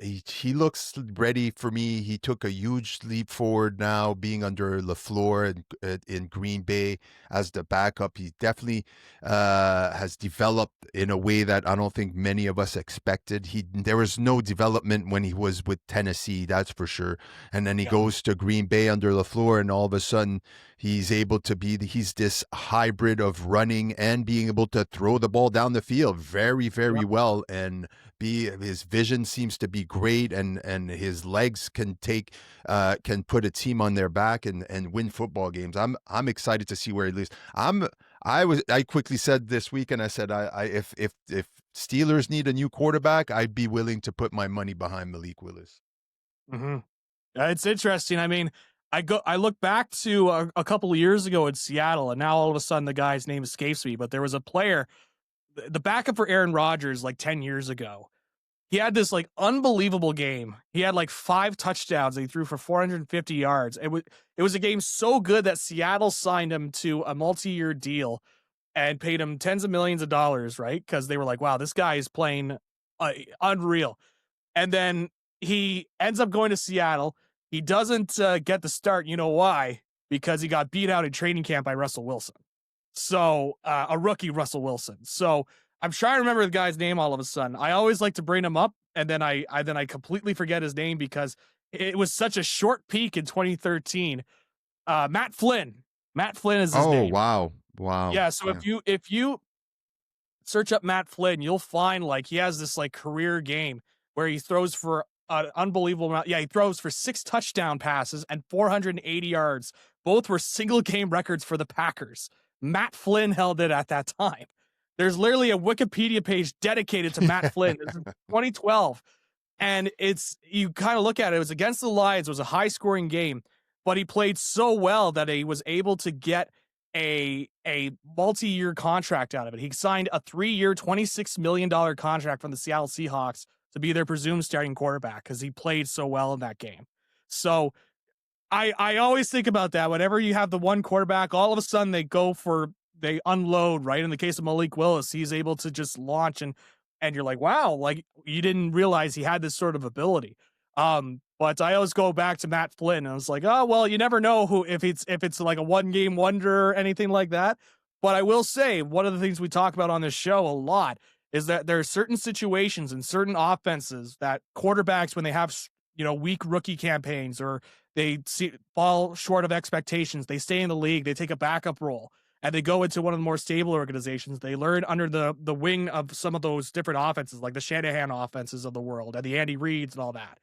he looks ready for me. He took a huge leap forward now, being under LaFleur in Green Bay as the backup. He definitely has developed in a way that I don't think many of us expected. There was no development when he was with Tennessee, that's for sure. And then he yeah, goes to Green Bay under LaFleur, and all of a sudden he's able to he's this hybrid of running and being able to throw the ball down the field very, yeah. very well. And his vision seems to be great, and his legs can put a team on their back and win football games. I'm excited to see where he leads. I quickly said this week, and I said if Steelers need a new quarterback, I'd be willing to put my money behind Malik Willis. hmm It's interesting. I mean, I look back to a couple of years ago in Seattle, and now all of a sudden the guy's name escapes me. But there was a player, the backup for Aaron Rodgers, like 10 years ago. He had this like unbelievable game. He had like 5 touchdowns. And he threw for 450 yards. It was a game so good that Seattle signed him to a multi-year deal and paid him tens of millions of dollars, right? Because they were like, wow, this guy is playing unreal. And then he ends up going to Seattle. He doesn't get the start. You know why? Because he got beat out in training camp by Russell Wilson. So a rookie Russell Wilson. So I'm trying to remember the guy's name all of a sudden. I always like to bring him up, and then I completely forget his name because it was such a short peak in 2013. Matt Flynn. Matt Flynn is his Oh, name. wow. Wow. Yeah. So Yeah. if you search up Matt Flynn, you'll find like he has this like career game where he throws for an unbelievable amount. Yeah, he throws for 6 touchdown passes and 480 yards. Both were single game records for the Packers. Matt Flynn held it at that time. There's literally a Wikipedia page dedicated to Matt Flynn. This is 2012. And it's you kind of look at it, it was against the Lions, it was a high scoring game, but he played so well that he was able to get a multi-year contract out of it. He signed a 3-year, $26 million contract from the Seattle Seahawks to be their presumed starting quarterback because he played so well in that game. So I always think about that. Whenever you have the one quarterback, all of a sudden they unload, right? In the case of Malik Willis, he's able to just launch and you're like, wow, like you didn't realize he had this sort of ability. But I always go back to Matt Flynn and I was like, oh well, you never know who if it's like a one game wonder or anything like that. But I will say one of the things we talk about on this show a lot is that there are certain situations and certain offenses that quarterbacks, when they have weak rookie campaigns or fall short of expectations, they stay in the league, they take a backup role, and they go into one of the more stable organizations. They learn under the wing of some of those different offenses, like the Shanahan offenses of the world and the Andy Reeds and all that.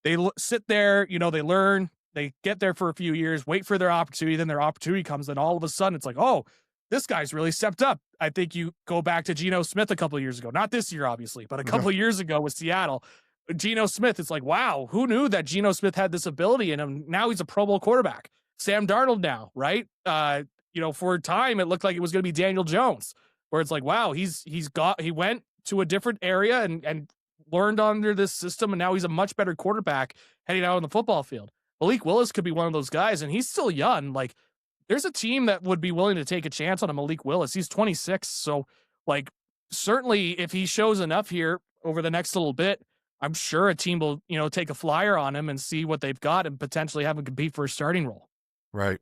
They sit there, they learn, they get there for a few years, wait for their opportunity, then their opportunity comes, and all of a sudden it's like, oh, this guy's really stepped up. I think you go back to Geno Smith a couple of years ago, not this year, obviously, but a couple of years ago with Seattle. Geno Smith, it's like, wow, who knew that Geno Smith had this ability in him? Now he's a Pro Bowl quarterback. Sam Darnold now, right? For a time, it looked like it was going to be Daniel Jones, where it's like, wow, he went to a different area and learned under this system, and now he's a much better quarterback heading out on the football field. Malik Willis could be one of those guys, and he's still young. Like, there's a team that would be willing to take a chance on a Malik Willis. He's 26, so like certainly if he shows enough here over the next little bit, I'm sure a team will, take a flyer on him and see what they've got and potentially have him compete for a starting role. Right.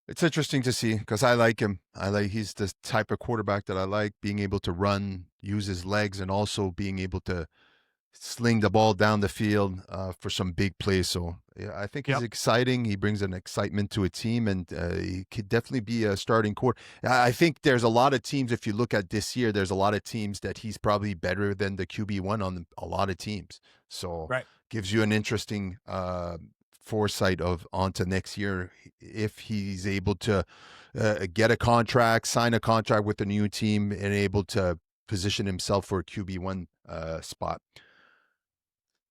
It's interesting to see because I like him. He's the type of quarterback that I like, being able to run, use his legs, and also being able to sling the ball down the field for some big plays. So yeah, I think he's Yep. exciting. He brings an excitement to a team, and he could definitely be a starting quarter. I think there's a lot of teams. If you look at this year, there's a lot of teams that he's probably better than the QB1 on a lot of teams. So Right. gives you an interesting foresight of onto next year if he's able to get a contract, sign a contract with a new team, and able to position himself for a QB1 spot.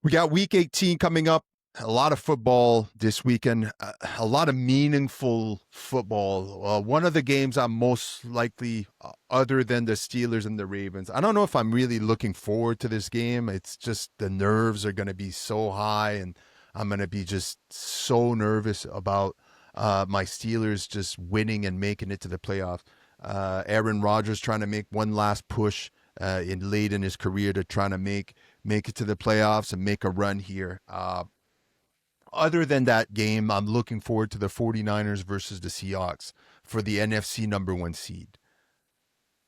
We got week 18 coming up. A lot of football this weekend, a lot of meaningful football. One of the games I'm most likely, other than the Steelers and the Ravens, I don't know if I'm really looking forward to this game. It's just the nerves are going to be so high, and I'm going to be just so nervous about my Steelers just winning and making it to the playoffs. Aaron Rodgers trying to make one last push late in his career to trying to make it to the playoffs and make a run here. Other than that game, I'm looking forward to the 49ers versus the Seahawks for the NFC number 1 seed.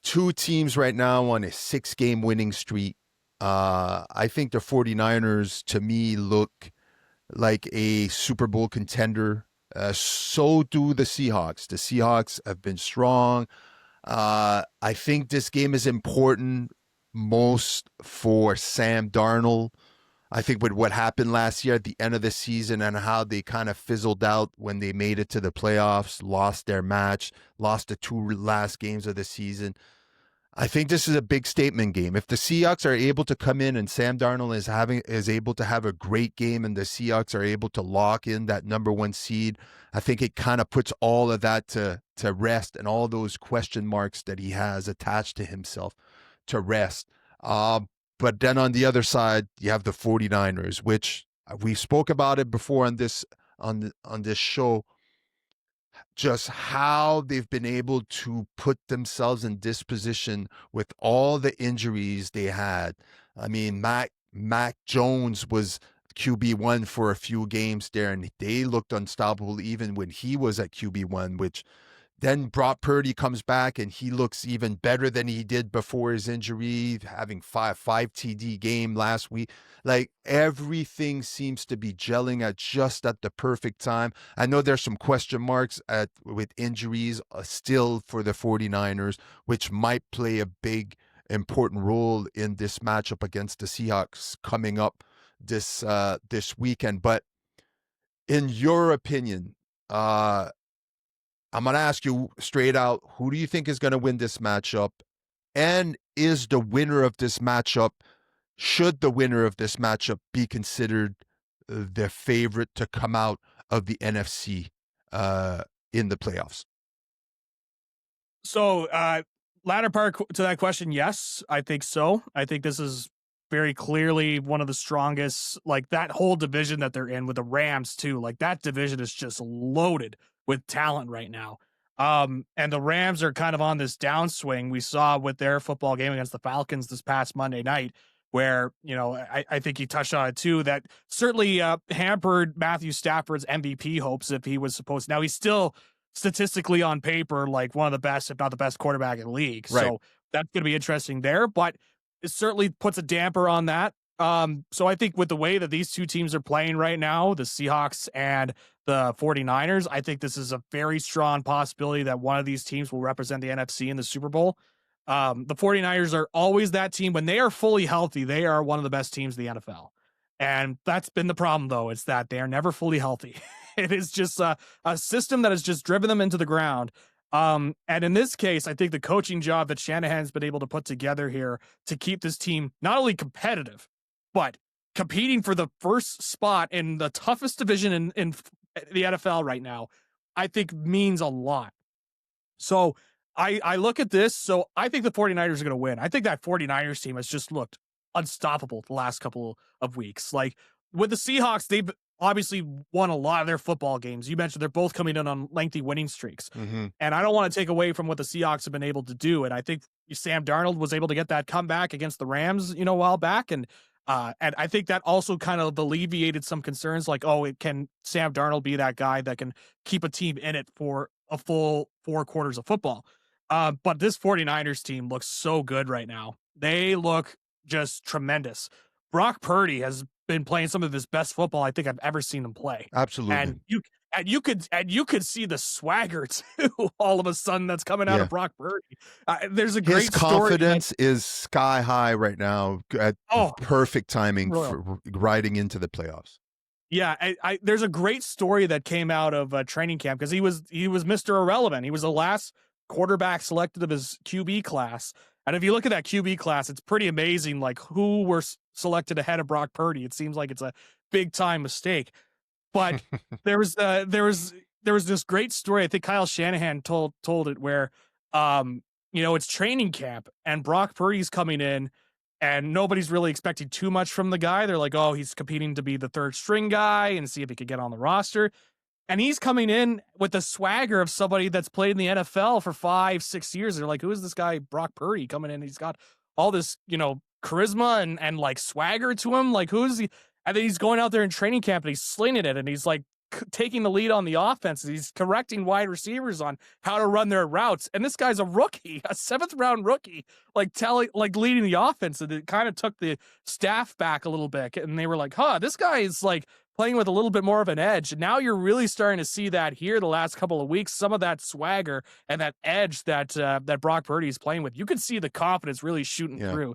Two teams right now on a 6-game winning streak. I think the 49ers, to me, look like a Super Bowl contender. So do the Seahawks. The Seahawks have been strong. I think this game is important most for Sam Darnold. I think with what happened last year at the end of the season and how they kind of fizzled out when they made it to the playoffs, lost their match, lost the 2 last games of the season. I think this is a big statement game. If the Seahawks are able to come in and Sam Darnold is able to have a great game and the Seahawks are able to lock in that number 1 seed, I think it kind of puts all of that to rest and all those question marks that he has attached to himself to rest. But then on the other side, you have the 49ers, which we spoke about it before on this show, just how they've been able to put themselves in this position with all the injuries they had. I mean, Mac Jones was QB1 for a few games there, and they looked unstoppable even when he was at QB1, which then Brock Purdy comes back and he looks even better than he did before his injury, having five TD game last week. Like everything seems to be gelling at the perfect time. I know there's some question marks with injuries still for the 49ers, which might play a big important role in this matchup against the Seahawks coming up this weekend. But in your opinion, I'm going to ask you straight out, who do you think is going to win this matchup? And is the winner of this matchup, should the winner of this matchup be considered the favorite to come out of the NFC in the playoffs? So, latter part to that question, yes, I think so. I think this is very clearly one of the strongest, like that whole division that they're in with the Rams too. Like that division is just loaded with talent right now. And the Rams are kind of on this downswing. We saw with their football game against the Falcons this past Monday night, where, I think he touched on it too, that certainly hampered Matthew Stafford's MVP hopes if he was supposed to. Now he's still statistically on paper like one of the best, if not the best quarterback in the league. Right. So that's going to be interesting there, but it certainly puts a damper on that. So I think with the way that these two teams are playing right now, the Seahawks and the 49ers, I think this is a very strong possibility that one of these teams will represent the NFC in the Super Bowl. The 49ers are always that team. When they are fully healthy, they are one of the best teams in the NFL. And that's been the problem, though. It's that they are never fully healthy. It is just a system that has just driven them into the ground. And in this case, I think the coaching job that Shanahan's been able to put together here to keep this team not only competitive, but competing for the first spot in the toughest division in the NFL right now, I think means a lot. So I look at this. So I think the 49ers are going to win. I think that 49ers team has just looked unstoppable the last couple of weeks. Like with the Seahawks, they've obviously won a lot of their football games. You mentioned they're both coming in on lengthy winning streaks. Hmm. And I don't want to take away from what the Seahawks have been able to do. And I think Sam Darnold was able to get that comeback against the Rams, a while back. And I think that also kind of alleviated some concerns like, oh, it can Sam Darnold be that guy that can keep a team in it for a full 4 quarters of football? But this 49ers team looks so good right now. They look just tremendous. Brock Purdy has been playing some of his best football I think I've ever seen him play. Absolutely. And you could see the swagger too all of a sudden that's coming out Yeah. of Brock Purdy. There's a His great story confidence is sky high right now at oh, perfect timing unreal. for riding into the playoffs. Yeah, there's a great story that came out of training camp because he was Mr. Irrelevant. He was the last quarterback selected of his QB class, and if you look at that QB class, it's pretty amazing. Like who were selected ahead of Brock Purdy. It seems like it's a big time mistake. But there was this great story. I think Kyle Shanahan told it where, it's training camp and Brock Purdy's coming in and nobody's really expecting too much from the guy. They're like, oh, he's competing to be the third string guy and see if he could get on the roster. And he's coming in with the swagger of somebody that's played in the NFL for 5-6 years. They're like, who is this guy, Brock Purdy, coming in? He's got all this, charisma and like swagger to him. Like, who is he? And then he's going out there in training camp and he's slinging it and he's like taking the lead on the offense. He's correcting wide receivers on how to run their routes. And this guy's a rookie, a 7th-round rookie, like leading the offense. And it kind of took the staff back a little bit. And they were like, this guy is like playing with a little bit more of an edge. And now you're really starting to see that here the last couple of weeks, some of that swagger and that edge that Brock Purdy is playing with. You can see the confidence really shooting through.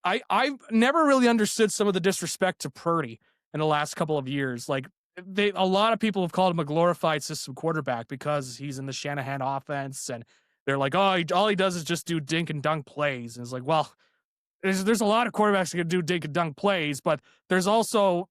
I've never really understood some of the disrespect to Purdy in the last couple of years. Like a lot of people have called him a glorified system quarterback because he's in the Shanahan offense, and they're like, oh, all he does is just do dink and dunk plays. And it's like, well, there's a lot of quarterbacks that can do dink and dunk plays, but there's also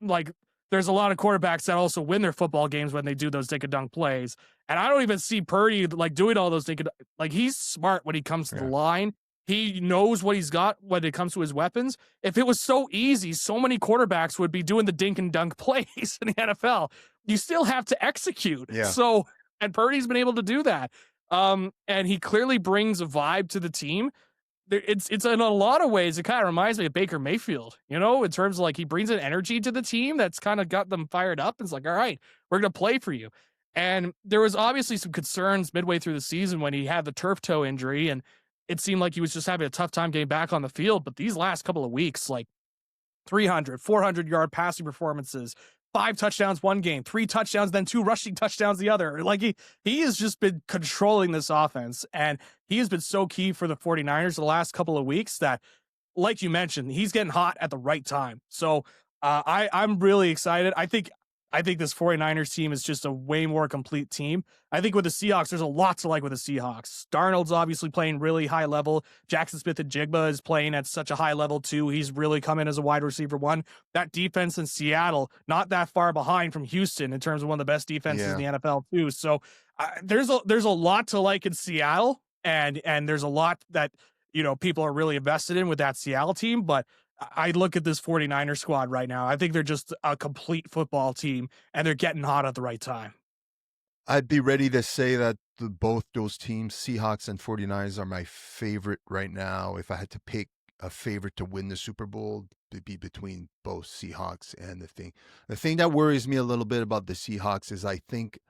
there's a lot of quarterbacks that also win their football games when they do those dink and dunk plays. And I don't even see Purdy doing all those dink and he's smart when he comes to the line. He knows what he's got when it comes to his weapons. If it was so easy, so many quarterbacks would be doing the dink and dunk plays in the NFL. You still have to execute. Yeah. So, and Purdy's been able to do that. And he clearly brings a vibe to the team. It's in a lot of ways, it kind of reminds me of Baker Mayfield, in terms of he brings an energy to the team that's kind of got them fired up. It's like, all right, we're going to play for you. And there was obviously some concerns midway through the season when he had the turf toe injury, and it seemed like he was just having a tough time getting back on the field. But these last couple of weeks, 300, 400-yard passing performances, 5 touchdowns one game, 3 touchdowns, then 2 rushing touchdowns the other. He has just been controlling this offense, and he has been so key for the 49ers the last couple of weeks that, like you mentioned, he's getting hot at the right time. So I'm really excited. I think this 49ers team is just a way more complete team. I think with the Seahawks, there's a lot to like with the Seahawks. Darnold's obviously playing really high level. Jackson Smith-Njigba is playing at such a high level too. He's really come in as a wide receiver one. That defense in Seattle, not that far behind from Houston in terms of one of the best defenses in the NFL too. So there's a lot to like in Seattle, and there's a lot that people are really invested in with that Seattle team. But I look at this 49er squad right now. I think they're just a complete football team, and they're getting hot at the right time. I'd be ready to say that both those teams, Seahawks and 49ers, are my favorite right now. If I had to pick a favorite to win the Super Bowl, it'd be between both Seahawks and the thing that worries me a little bit about the Seahawks is I think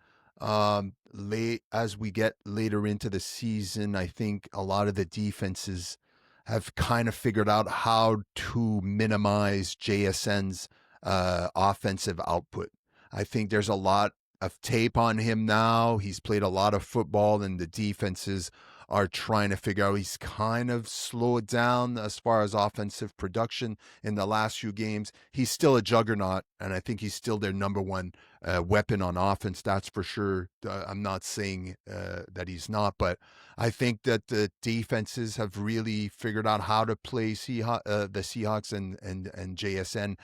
late as we get later into the season, I think a lot of the defenses have kind of figured out how to minimize JSN's offensive output. I think there's a lot of tape on him now. He's played a lot of football, and the defenses are trying to figure out he's kind of slowed down as far as offensive production in the last few games. He's still a juggernaut, and I think he's still their number one weapon on offense. That's for sure. I'm not saying that he's not, but I think that the defenses have really figured out how to play the Seahawks and JSN,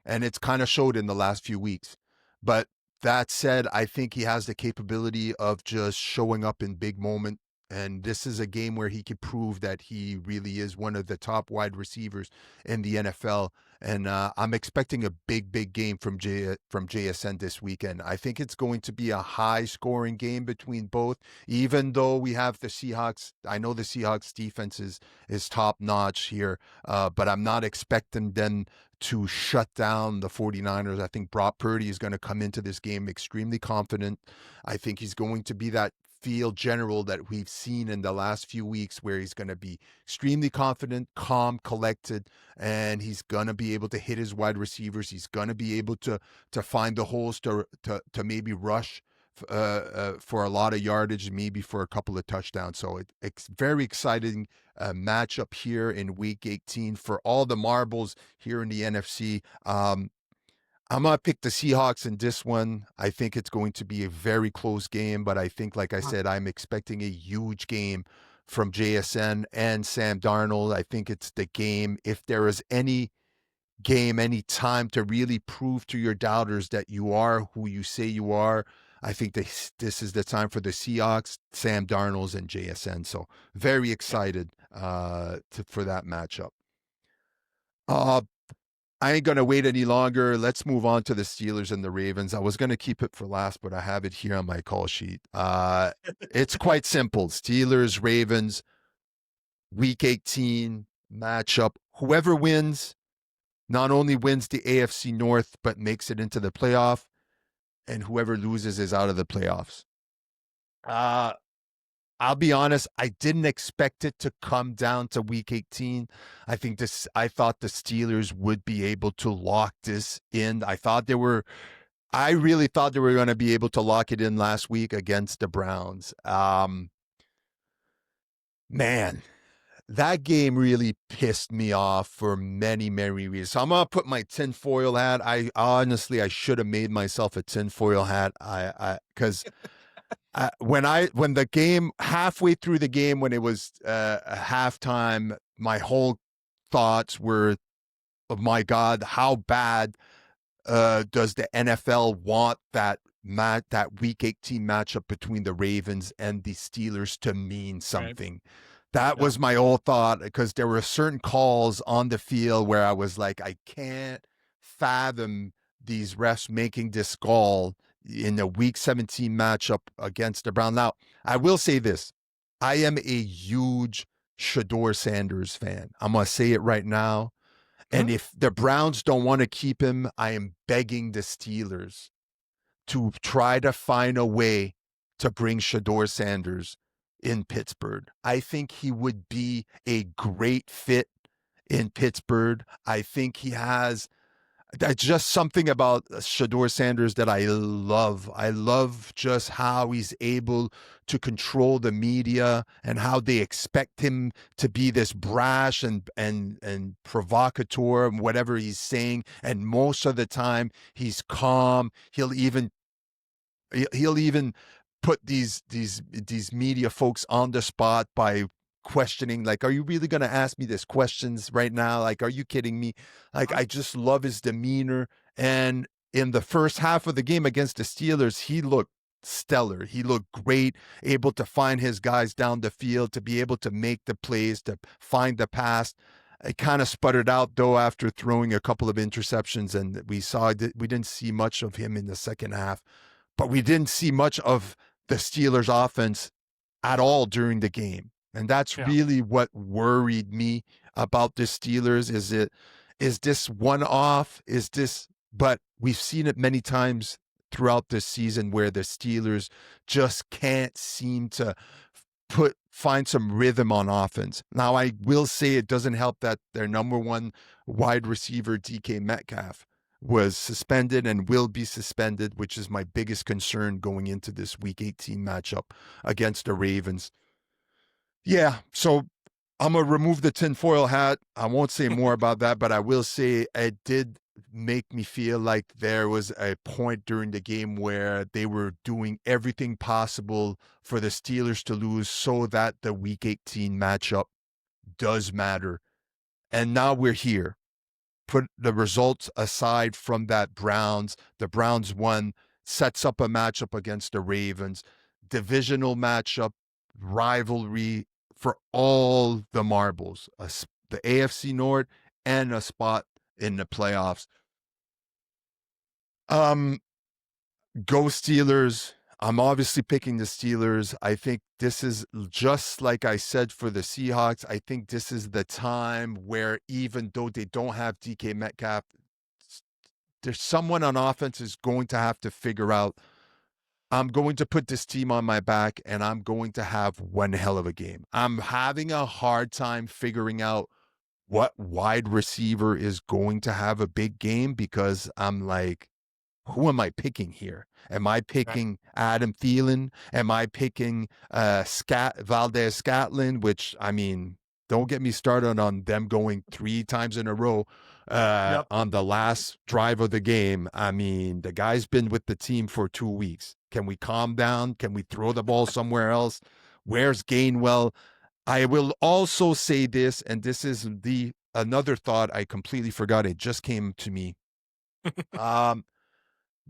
and it's kind of showed in the last few weeks. But that said, I think he has the capability of just showing up in big And this is a game where he could prove that he really is one of the top wide receivers in the NFL. And I'm expecting a big game from JSN this weekend. I think it's going to be a high scoring game between both, even though we have the Seahawks. I know the Seahawks defense is top notch here, but I'm not expecting them to shut down the 49ers. I think Brock Purdy is going to come into this game extremely confident. I think he's going to be that field general that we've seen in the last few weeks, where he's going to be extremely confident, calm, collected, and he's going to be able to hit his wide receivers. He's going to be able to find the holes to maybe rush for a lot of yardage, maybe for a couple of touchdowns. So it's very exciting matchup here in Week 18 for all the marbles here in the NFC. I'm going to pick the Seahawks in this one. I think it's going to be a very close game, but I think, like I said, I'm expecting a huge game from JSN and Sam Darnold. I think it's the game. If there is any game, any time to really prove to your doubters that you are who you say you are, I think this is the time for the Seahawks, Sam Darnold, and JSN. So very excited for that matchup. I ain't going to wait any longer. Let's move on to the Steelers and the Ravens. I was going to keep it for last, but I have it here on my call sheet. It's quite simple. Steelers, Ravens, Week 18 matchup. Whoever wins not only wins the AFC North, but makes it into the playoff, and whoever loses is out of the playoffs. I'll be honest, I didn't expect it to come down to Week 18. I thought the Steelers would be able to lock this in. I really thought they were going to be able to lock it in last week against the Browns. Man, that game really pissed me off for many reasons. So I'm going to put my tinfoil hat. I should have made myself a tinfoil hat. Because when the game, halfway through the game, when it was halftime, my whole thoughts were, oh my God, how bad does the NFL want that Week 18 matchup between the Ravens and the Steelers to mean something? Right. That was my whole thought, because there were certain calls on the field where I was like, I can't fathom these refs making this call in the Week 17 matchup against the Browns. Now, I will say this. I am a huge Shedeur Sanders fan. I'm going to say it right now. And if the Browns don't want to keep him, I am begging the Steelers to try to find a way to bring Shedeur Sanders in Pittsburgh. I think he would be a great fit in Pittsburgh. I think he has just something about Shedeur Sanders that I love. I love just how he's able to control the media and how they expect him to be this brash and provocateur and whatever he's saying. And most of the time he's calm. He'll even put these media folks on the spot by questioning, like, are you really going to ask me this questions right now? Like, are you kidding me? Like, I just love his demeanor. And in the first half of the game against the Steelers, he looked stellar. He looked great, able to find his guys down the field, to be able to make the plays, to find the pass. It kind of sputtered out, though, after throwing a couple of interceptions, and we didn't see much of him in the second half. But we didn't see much of the Steelers offense at all during the game. And that's really what worried me about the Steelers. Is this one-off? But we've seen it many times throughout this season where the Steelers just can't seem to find some rhythm on offense. Now, I will say it doesn't help that their number one wide receiver, DK Metcalf, was suspended and will be suspended, which is my biggest concern going into this Week 18 matchup against the Ravens. Yeah, so I'm going to remove the tinfoil hat. I won't say more about that, but I will say it did make me feel like there was a point during the game where they were doing everything possible for the Steelers to lose so that the Week 18 matchup does matter. And now we're here. Put the results aside from that the Browns won, sets up a matchup against the Ravens, divisional matchup. rivalry for all the marbles, the AFC North and a spot in the playoffs. Um, Go Steelers. I'm obviously picking the Steelers. I think this is just like I said for the Seahawks. I think this is the time where even though they don't have DK Metcalf, there's someone on offense is going to have to figure out, I'm going to put this team on my back and I'm going to have one hell of a game. I'm having a hard time figuring out what wide receiver is going to have a big game because I'm like, who am I picking here? Am I Right. picking Adam Thielen? Am I picking Valdez Scotland? Which, I mean, don't get me started on them going 3 times in a row Yep. on the last drive of the game. I mean, the guy's been with the team for 2 weeks. Can we calm down? Can we throw the ball somewhere else? Where's Gainwell? I will also say this, and this is the another thought I completely forgot. It just came to me. Um,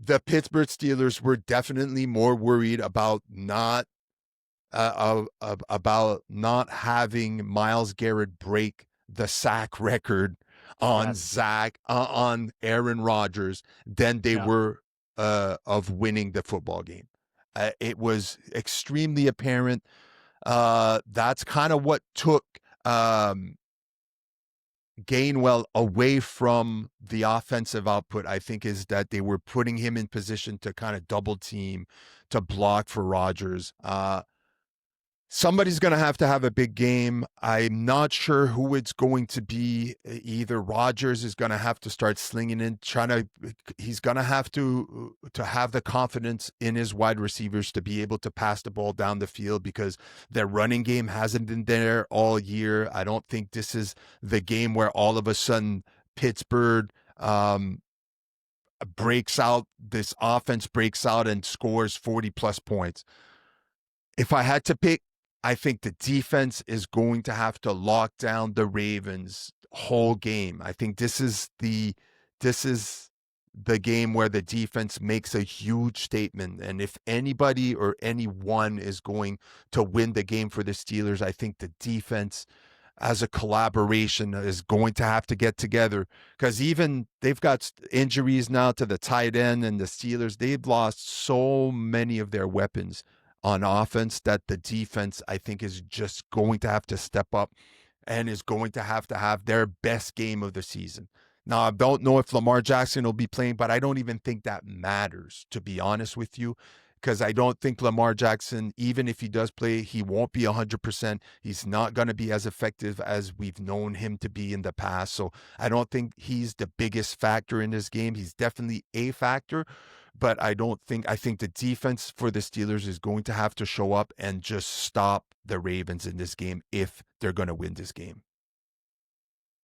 the Pittsburgh Steelers were definitely more worried about not having Myles Garrett break the sack record on Yes. on Aaron Rodgers than they Yeah. were of winning the football game. It was extremely apparent. That's kind of what took Gainwell away from the offensive output, I think, is that they were putting him in position to kind of double team, to block for Rodgers. Somebody's going to have a big game. I'm not sure who it's going to be. Either Rodgers is going to have to start slinging in, he's going to have have the confidence in his wide receivers to be able to pass the ball down the field because their running game hasn't been there all year. I don't think this is the game where all of a sudden Pittsburgh this offense breaks out and scores 40 plus points. If I had to pick, I think the defense is going to have to lock down the Ravens whole game. I think this is the game where the defense makes a huge statement. And if anybody or anyone is going to win the game for the Steelers, I think the defense as a collaboration is going to have to get together because even they've got injuries now to the tight end and the Steelers. They've lost so many of their weapons on offense that the defense, I think, is just going to have to step up and is going to have their best game of the season. Now, I don't know if Lamar Jackson will be playing, but I don't even think that matters, to be honest with you, because I don't think Lamar Jackson, even if he does play, he won't be 100%. He's not going to be as effective as we've known him to be in the past. So I don't think he's the biggest factor in this game. He's definitely a factor, but I think the defense for the Steelers is going to have to show up and just stop the Ravens in this game if they're going to win this game.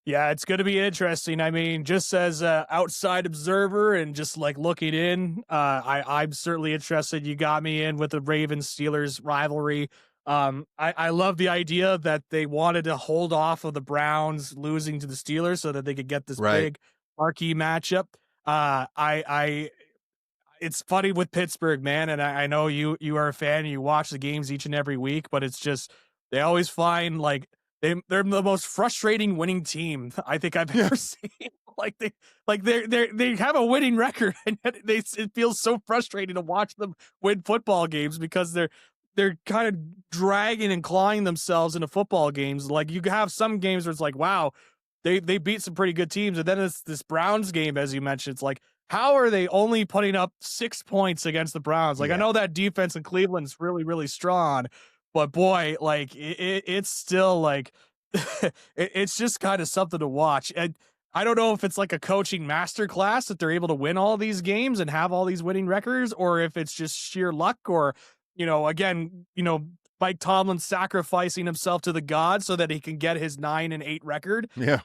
Yeah, it's going to be interesting. I mean, just as an outside observer and just like looking in, I'm certainly interested. You got me in with the Ravens Steelers rivalry. I love the idea that they wanted to hold off of the Browns losing to the Steelers so that they could get this Right. big marquee matchup. I it's funny with Pittsburgh, man, and I know you are a fan and you watch the games each and every week, but it's just they always find like they're the most frustrating winning team I think I've Yeah. ever seen. They have a winning record, and yet it feels so frustrating to watch them win football games because they're kind of dragging and clawing themselves into football games. Like you have some games where it's like, wow, they beat some pretty good teams, and then it's this Browns game, as you mentioned. It's like, how are they only putting up 6 points against the Browns? Like, I Yeah. know that defense in Cleveland's really, really strong, but boy, like it's still like it's just kind of something to watch. And I don't know if it's like a coaching masterclass that they're able to win all these games and have all these winning records, or if it's just sheer luck, or again, Mike Tomlin sacrificing himself to the gods so that he can get his 9-8 record, Yeah.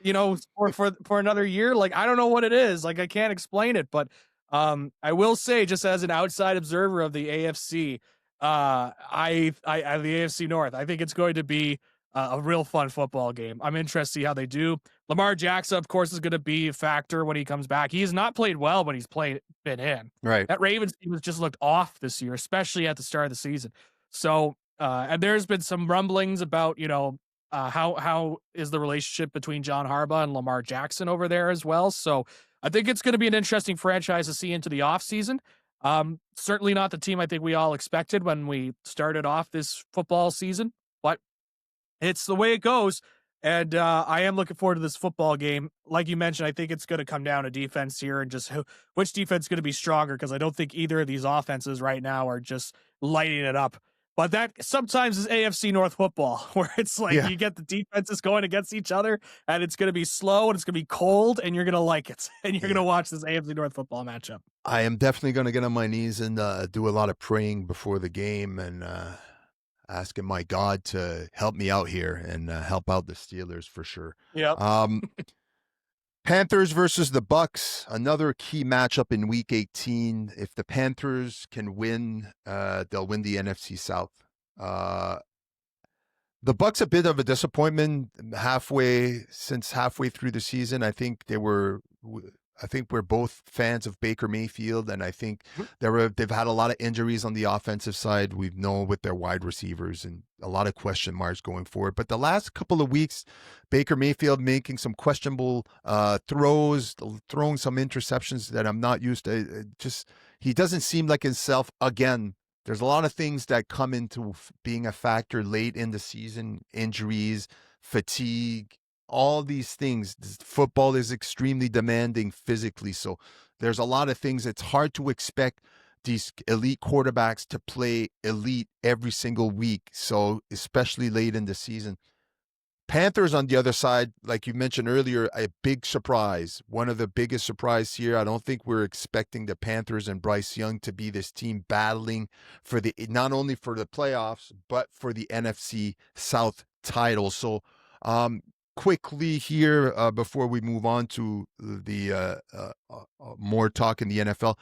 for another year. Like, I don't know what it is. Like, I can't explain it, but I will say, just as an outside observer of the AFC, I the AFC North, I think it's going to be a real fun football game. I'm interested to see how they do. Lamar Jackson, of course, is going to be a factor when he comes back. He has not played well when he's been in. Right. That Ravens team has just looked off this year, especially at the start of the season. So And there's been some rumblings about, how is the relationship between John Harbaugh and Lamar Jackson over there as well. So I think it's going to be an interesting franchise to see into the offseason. Certainly not the team I think we all expected when we started off this football season, but it's the way it goes. And I am looking forward to this football game. Like you mentioned, I think it's going to come down to defense here and just which defense is going to be stronger because I don't think either of these offenses right now are just lighting it up. But that sometimes is AFC North football, where it's like Yeah. you get the defenses going against each other, and it's going to be slow and it's going to be cold, and you're going to like it, and you're going to Yeah. watch this AFC North football matchup. I am definitely going to get on my knees and do a lot of praying before the game and asking my God to help me out here and help out the Steelers for sure. Yep. Um, Panthers versus the Bucks, another key matchup in Week 18. If the Panthers can win, they'll win the NFC South. Uh, the Bucks a bit of a disappointment halfway through the season. I think we're both fans of Baker Mayfield, and I think they've had a lot of injuries on the offensive side. We know with their wide receivers and a lot of question marks going forward. But the last couple of weeks, Baker Mayfield making some questionable throws, throwing some interceptions that I'm not used to. He doesn't seem like himself again. There's a lot of things that come into being a factor late in the season: injuries, fatigue, all these things. Football is extremely demanding physically. So there's a lot of things. It's hard to expect these elite quarterbacks to play elite every single week. So especially late in the season. Panthers on the other side, like you mentioned earlier, a big surprise. One of the biggest surprises here. I don't think we're expecting the Panthers and Bryce Young to be this team battling for not only for the playoffs, but for the NFC South title. So quickly here, before we move on to the more talk in the NFL,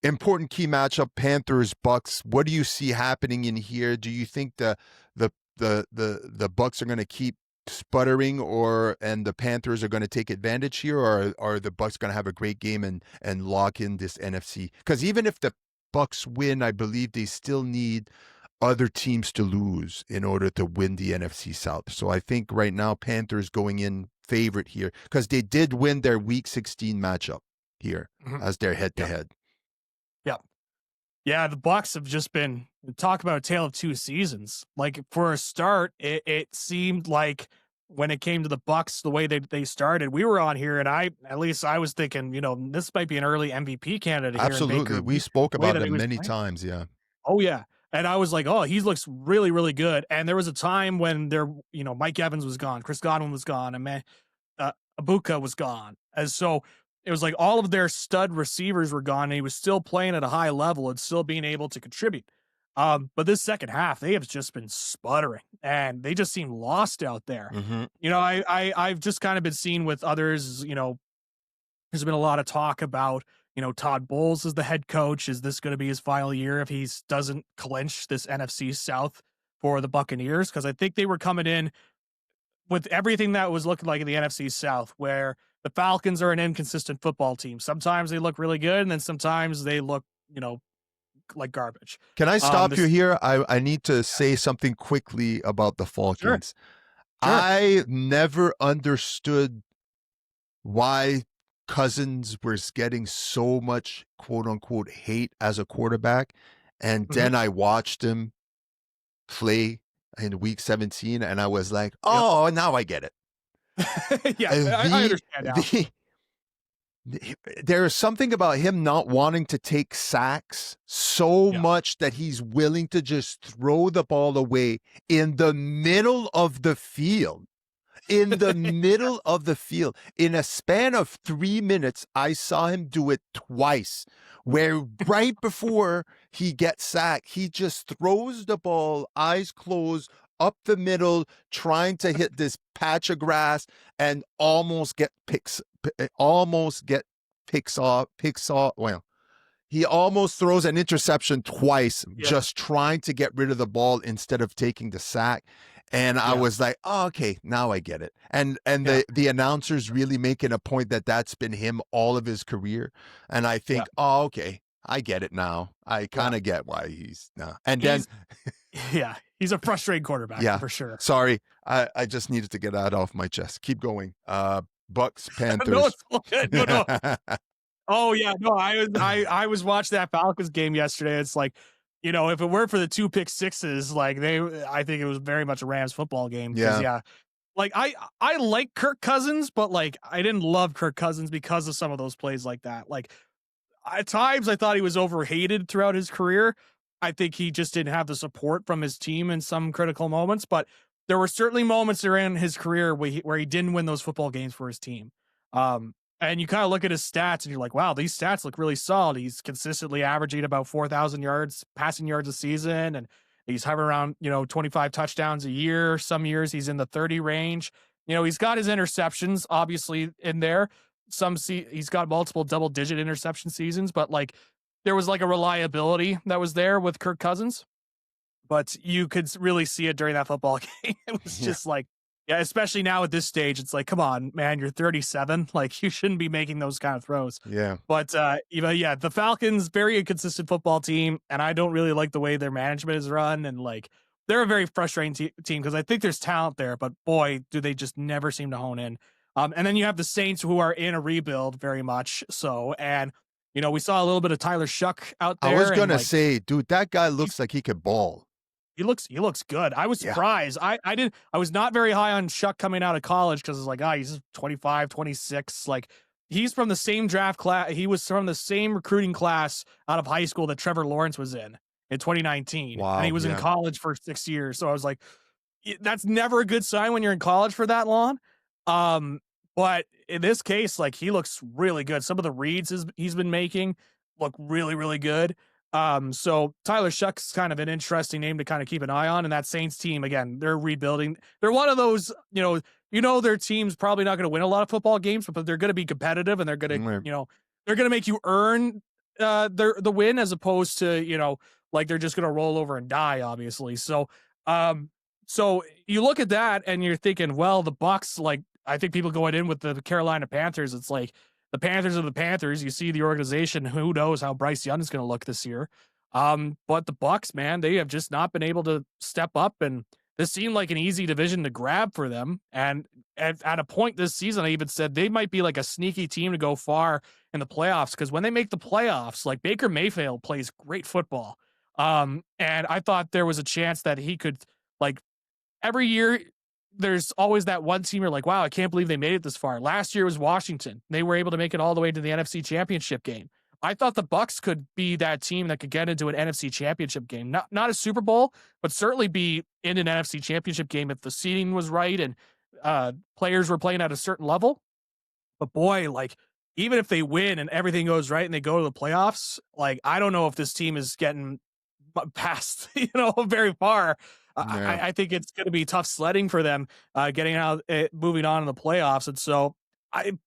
important key matchup, Panthers Bucks. What do you see happening in here? Do you think the Bucks are going to keep sputtering, and the Panthers are going to take advantage here, or are the Bucks going to have a great game and lock in this NFC? Because even if the Bucks win, I believe they still need other teams to lose in order to win the NFC South. So I think right now Panthers going in favorite here because they did win their Week 16 matchup here as their head-to-head. Yep. Yeah, the Bucks have just been talk about a tale of two seasons. Like for a start, it seemed like when it came to the Bucks, the way they started, we were on here, and at least I was thinking, this might be an early MVP candidate here. Absolutely, we spoke about him many times. Yeah. Oh yeah, and I was like, oh, he looks really, really good. And there was a time when Mike Evans was gone, Chris Godwin was gone, and Ibuka was gone, and so it was like all of their stud receivers were gone, and he was still playing at a high level and still being able to contribute. But this second half, they have just been sputtering, and they just seem lost out there. I've just kind of been seeing with others. There's been a lot of talk about Todd Bowles as the head coach. Is this going to be his final year if he doesn't clinch this NFC South for the Buccaneers? Because I think they were coming in with everything that was looking like in the NFC South, where the Falcons are an inconsistent football team. Sometimes they look really good, and then sometimes they look, like garbage. Can I stop you here? I need to say something quickly about the Falcons. Sure. I never understood why Cousins was getting so much quote unquote hate as a quarterback. And then I watched him play in Week 17 and I was like, oh, now I get it. Yeah, I understand now. There is something about him not wanting to take sacks so much that he's willing to just throw the ball away in the middle of the field. In the middle of the field. In a span of 3 minutes, I saw him do it twice, where right before he gets sacked, he just throws the ball, eyes closed, up the middle, trying to hit this patch of grass and almost get picks off. Well, he almost throws an interception twice, just trying to get rid of the ball instead of taking the sack. And I was like, oh, okay, now I get it. And the announcers really making a point that that's been him all of his career. And I think, oh, okay, I get it now. I kind of get why he's now. And then Yeah, he's a frustrating quarterback Yeah. for sure. Sorry. I just needed to get that off my chest. Keep going. Bucks, No, Panthers. it's all good. No, no. Oh yeah, no, I was watching that Falcons game yesterday. It's like, if it weren't for the two pick sixes, like I think it was very much a Rams football game because Yeah. yeah, like I like Kirk Cousins, but like I didn't love Kirk Cousins because of some of those plays like that. Like at times I thought he was overhated throughout his career. I think he just didn't have the support from his team in some critical moments, but there were certainly moments around his career where he didn't win those football games for his team. And you kind of look at his stats and you're like, wow, these stats look really solid. He's consistently averaging about 4,000 yards, passing yards a season, and he's hovering around, 25 touchdowns a year. Some years he's in the 30 range. He's got his interceptions obviously in there. He's got multiple double digit interception seasons, but like there was like a reliability that was there with Kirk Cousins, but you could really see it during that football game. It was Yeah. just like, yeah, especially now at this stage, it's like, come on, man, you're 37. Like you shouldn't be making those kind of throws. Yeah. But yeah, the Falcons, very inconsistent football team, and I don't really like the way their management is run. And like they're a very frustrating team because I think there's talent there, but boy, do they just never seem to hone in. And then you have the Saints who are in a rebuild very much so, and we saw a little bit of Tyler Shuck out I there, was and gonna like say, dude, that guy looks like he could ball. he looks good. I was Yeah. surprised. I was not very high on Shuck coming out of college because it's like, he's 25, 26. Like he's from the same draft class. He was from the same recruiting class out of high school that Trevor Lawrence was in 2019. And he Wow. was in Yeah. college for 6 years. So I was like, that's never a good sign when you're in college for that long. Um, but in this case, like he looks really good. Some of the reads he's been making look really, really good. So Tyler Shuck's kind of an interesting name to kind of keep an eye on. And that Saints team, again, they're rebuilding. They're one of those, their team's probably not going to win a lot of football games, but they're going to be competitive and they're going to, Mm, they're going to make you earn the win as opposed to, like they're just going to roll over and die, obviously. So you look at that and you're thinking, well, the Bucks, like I think people going in with the Carolina Panthers, it's like the Panthers are the Panthers. You see the organization. Who knows how Bryce Young is going to look this year? But the Bucks, man, they have just not been able to step up, and this seemed like an easy division to grab for them. And at a point this season, I even said they might be like a sneaky team to go far in the playoffs because when they make the playoffs, like Baker Mayfield plays great football. And I thought there was a chance that he could like every year there's always that one team you're like, wow, I can't believe they made it this far. Last year was Washington. They were able to make it all the way to the NFC Championship game. I thought the Bucks could be that team that could get into an NFC Championship game. Not a Super Bowl, but certainly be in an NFC Championship game if the seating was right and players were playing at a certain level. But boy, like even if they win and everything goes right and they go to the playoffs, like I don't know if this team is getting past very far. yeah. I think it's going to be tough sledding for them getting out, moving on in the playoffs. And so,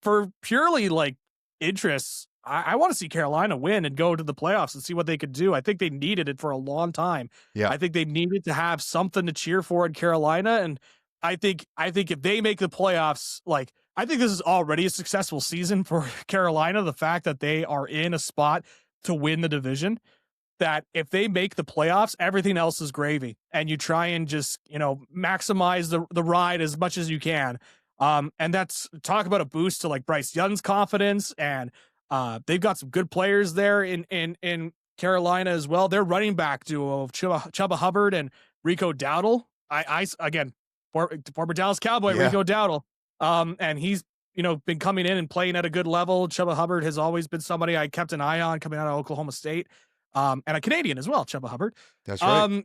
for purely like interests, I want to see Carolina win and go to the playoffs and see what they could do. I think they needed it for a long time. Yeah. I think they needed to have something to cheer for in Carolina, and I think if they make the playoffs, like I think this is already a successful season for Carolina. The fact that they are in a spot to win the division, that if they make the playoffs, everything else is gravy. And you try and just, maximize the ride as much as you can. And that's talk about a boost to like Bryce Young's confidence. And they've got some good players there in Carolina as well. Their running back duo of Chuba Hubbard and Rico Dowdle. Again, former Dallas Cowboy, Yeah. Rico Dowdle. And he's, been coming in and playing at a good level. Chuba Hubbard has always been somebody I kept an eye on coming out of Oklahoma State. And a Canadian as well, Chuba Hubbard. That's right.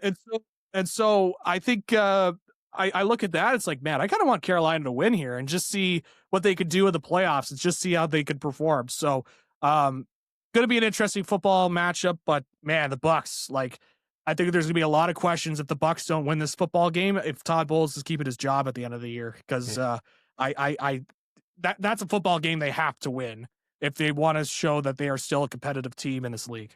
And so I think I look at that. It's like, man, I kind of want Carolina to win here and just see what they could do in the playoffs and just see how they could perform. So, going to be an interesting football matchup. But man, the Bucks, like, I think there's going to be a lot of questions if the Bucks don't win this football game. If Todd Bowles is keeping his job at the end of the year, because that's a football game they have to win if they want to show that they are still a competitive team in this league.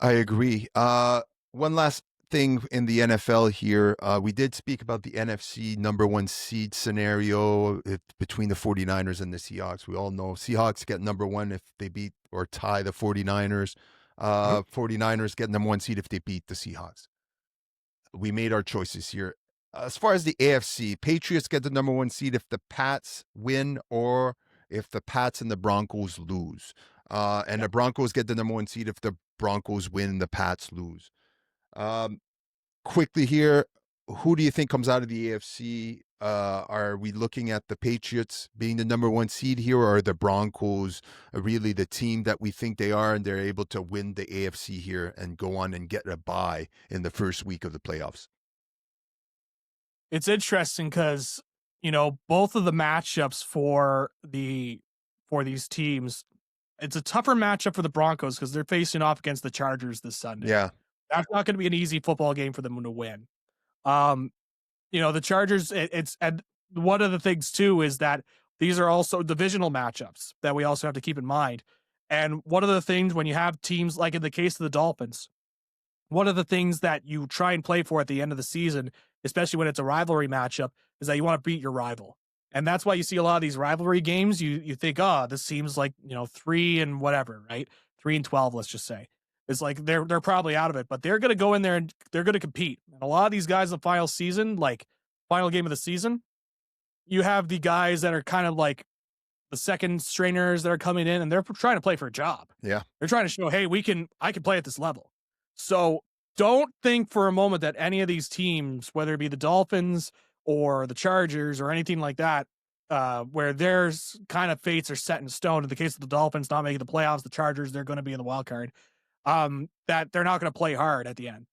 I agree. One last thing in the NFL here. We did speak about the NFC number one seed scenario between the 49ers and the Seahawks. We all know Seahawks get number one if they beat or tie the 49ers. 49ers get number one seed if they beat the Seahawks. we made our choices here. As far as the AFC, Patriots get the number one seed if the Pats win or if the Pats and the Broncos lose. And the Yep. Broncos get the number one seed if the Broncos win, the Pats lose. Um, Quickly here, who do you think comes out of the AFC? Are we looking at the Patriots being the number one seed here, or are the Broncos really the team that we think they are, and they're able to win the AFC here and go on and get a bye in the first week of the playoffs? It's interesting because, both of the matchups for these teams, it's a tougher matchup for the Broncos because they're facing off against the Chargers this Sunday. Yeah, That's not going to be an easy football game for them to win. Um, the Chargers, it's and one of the things too is that these are also divisional matchups that we also have to keep in mind. And one of the things when you have teams like in the case of the Dolphins, one of the things that you try and play for at the end of the season, especially when it's a rivalry matchup, is that you want to beat your rival. And that's why you see a lot of these rivalry games. You think, oh, this seems like 3 and whatever, right? 3-12, let's just say. It's like they're probably out of it, but they're gonna go in there and they're gonna compete. And a lot of these guys in the final season, like final game of the season, you have the guys that are kind of like the second stringers that are coming in and they're trying to play for a job. yeah. They're trying to show, hey, I can play at this level. So don't think for a moment that any of these teams, whether it be the Dolphins or the Chargers or anything like that, where there's kind of fates are set in stone. In the case of the Dolphins not making the playoffs, the Chargers, they're going to be in the wild card. That they're not going to play hard at the end.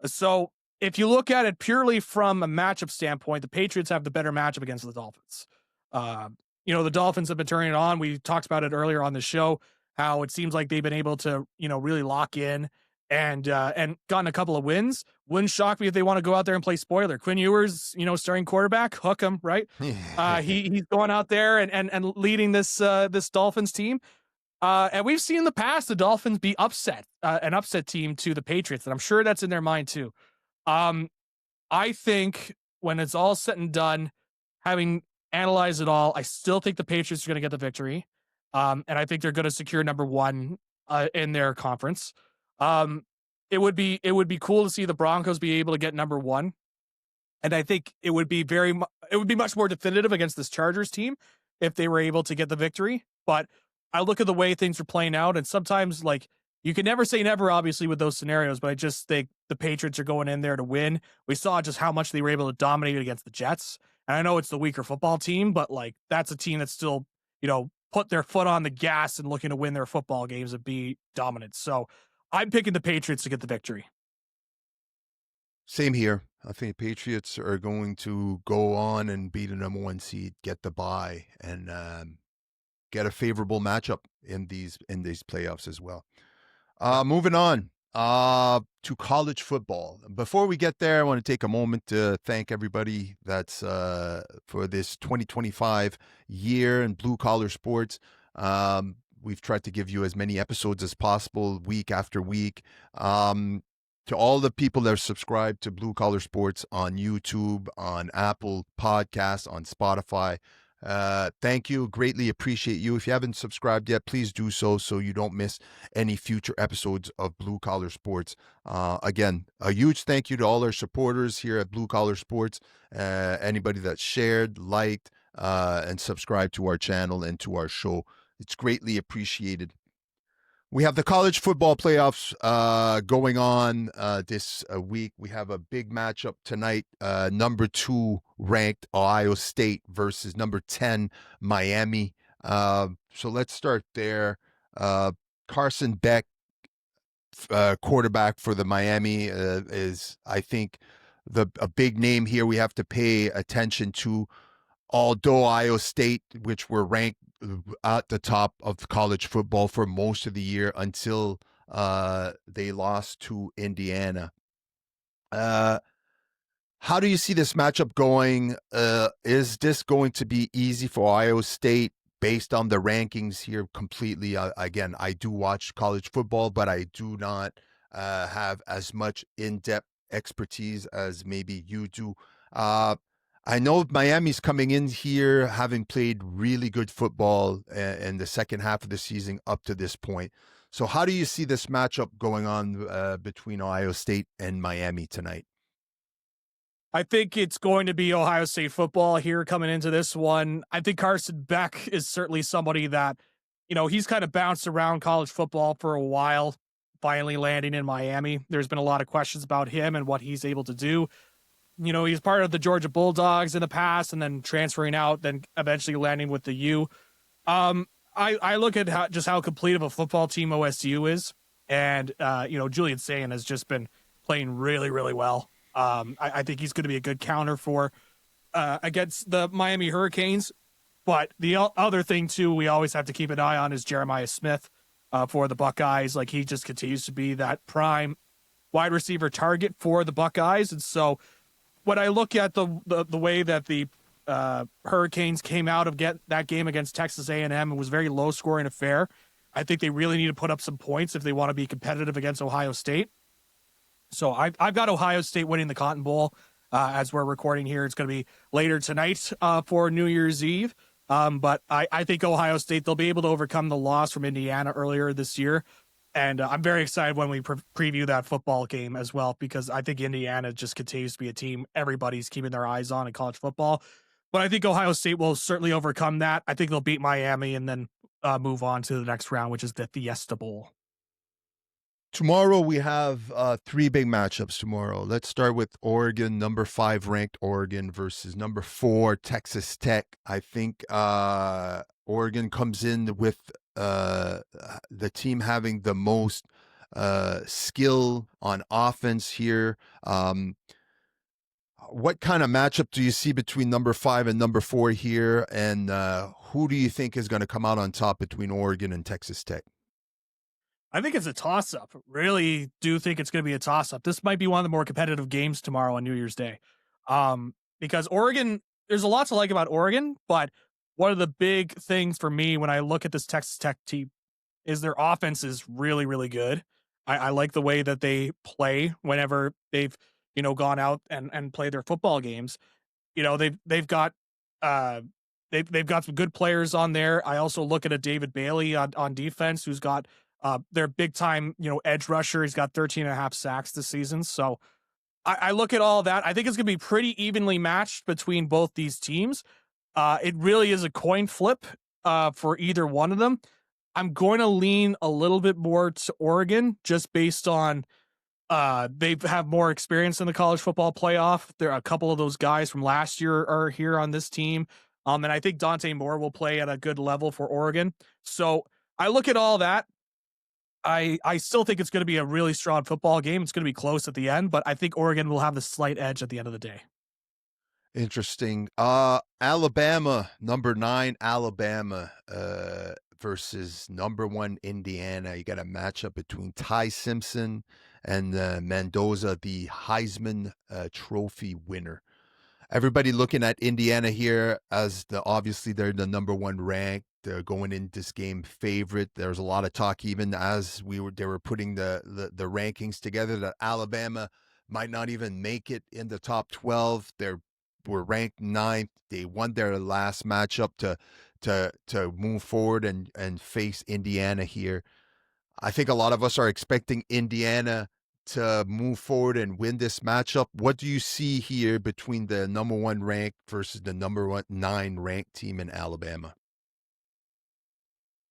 So if you look at it purely from a matchup standpoint, the Patriots have the better matchup against the Dolphins. The Dolphins have been turning it on. We talked about it earlier on the show, how it seems like they've been able to, really lock in and gotten a couple of wins. Wouldn't shock me if they want to go out there and play spoiler. Quinn Ewers, starting quarterback, hook him, right? He's going out there and leading this Dolphins team. And we've seen in the past the Dolphins be an upset team to the Patriots, and I'm sure that's in their mind too. I think when it's all said and done, having analyzed it all, I still think the Patriots are going to get the victory. And I think they're going to secure number one in their conference. It would be cool to see the Broncos be able to get number one. And I think it would be much more definitive against this Chargers team if they were able to get the victory. But I look at the way things are playing out, and sometimes like you can never say never, obviously, with those scenarios, but I just think the Patriots are going in there to win. We saw just how much they were able to dominate against the Jets. And I know it's the weaker football team, but like that's a team that's still, put their foot on the gas and looking to win their football games and be dominant. So I'm picking the Patriots to get the victory. Same here. I think Patriots are going to go on and be the number one seed, get the bye, and get a favorable matchup in these playoffs as well. Moving on to college football. Before we get there, I want to take a moment to thank everybody that's for this 2025 year in blue collar sports. We've tried to give you as many episodes as possible, week after week. To all the people that are subscribed to Blue Collar Sports on YouTube, on Apple Podcasts, on Spotify, thank you. Greatly appreciate you. If you haven't subscribed yet, please do so you don't miss any future episodes of Blue Collar Sports. Again, a huge thank you to all our supporters here at Blue Collar Sports. Anybody that shared, liked, and subscribed to our channel and to our show. It's greatly appreciated. We have the college football playoffs going on this week. We have a big matchup tonight. Number 2 ranked Ohio State versus number 10 Miami. So let's start there. Carson Beck, quarterback for the Miami, is, I think, a big name here we have to pay attention to. Although Ohio State, which were ranked at the top of college football for most of the year until they lost to Indiana. How do you see this matchup going? Is this going to be easy for Ohio State based on the rankings here completely? Again, I do watch college football, but I do not have as much in-depth expertise as maybe you do. I know Miami's coming in here having played really good football in the second half of the season up to this point. So how do you see this matchup going on between Ohio State and Miami tonight? I think it's going to be Ohio State football here coming into this one. I think Carson Beck is certainly somebody that, he's kind of bounced around college football for a while, finally landing in Miami. There's been a lot of questions about him and what he's able to do. He's part of the Georgia Bulldogs in the past and then transferring out, then eventually landing with the U. I look at how complete of a football team OSU is. And, Julian Sayin has just been playing really, really well. I think he's going to be a good counter for against the Miami Hurricanes. But the other thing, too, we always have to keep an eye on is Jeremiah Smith for the Buckeyes. Like, he just continues to be that prime wide receiver target for the Buckeyes. And so when I look at the way that the Hurricanes came out of that game against Texas A&M, it was a very low-scoring affair. I think they really need to put up some points if they want to be competitive against Ohio State. So I've got Ohio State winning the Cotton Bowl as we're recording here. It's going to be later tonight for New Year's Eve. But I think Ohio State, they'll be able to overcome the loss from Indiana earlier this year. And I'm very excited when we preview that football game as well, because I think Indiana just continues to be a team everybody's keeping their eyes on in college football. But I think Ohio State will certainly overcome that. I think they'll beat Miami and then move on to the next round, which is the Fiesta Bowl. Tomorrow we have three big matchups tomorrow. Let's start with Oregon, number 5 ranked Oregon versus number 4 Texas Tech. I think Oregon comes in with the team having the most skill on offense here. What kind of matchup do you see between number 5 and number 4 here? And who do you think is going to come out on top between Oregon and Texas Tech? I think it's a toss-up. Really do think it's going to be a toss-up. This might be one of the more competitive games tomorrow on New Year's Day. Because Oregon, there's a lot to like about Oregon, but one of the big things for me when I look at this Texas Tech team is their offense is really, really good. I like the way that they play whenever they've, gone out and played their football games. They've got they've got some good players on there. I also look at a David Bailey on defense, who's got their big time, edge rusher. He's got 13 and a half sacks this season. So I look at all that. I think it's going to be pretty evenly matched between both these teams. It really is a coin flip for either one of them. I'm going to lean a little bit more to Oregon just based on they have more experience in the college football playoff. There are a couple of those guys from last year are here on this team. And I think Dante Moore will play at a good level for Oregon. So I look at all that. I still think it's going to be a really strong football game. It's going to be close at the end, but I think Oregon will have the slight edge at the end of the day. Interesting. Alabama, number 9 Alabama versus number 1 Indiana. You got a matchup between Ty Simpson and Mendoza, the Heisman Trophy winner. Everybody looking at Indiana here as obviously they're the number 1 ranked. They're going in this game favorite. There's a lot of talk, even as they were putting the rankings together, that Alabama might not even make it in the top 12. Were ranked 9th. They won their last matchup to move forward and face Indiana here. I think a lot of us are expecting Indiana to move forward and win this matchup. What do you see here between the number 1 ranked versus the number 9 ranked team in Alabama?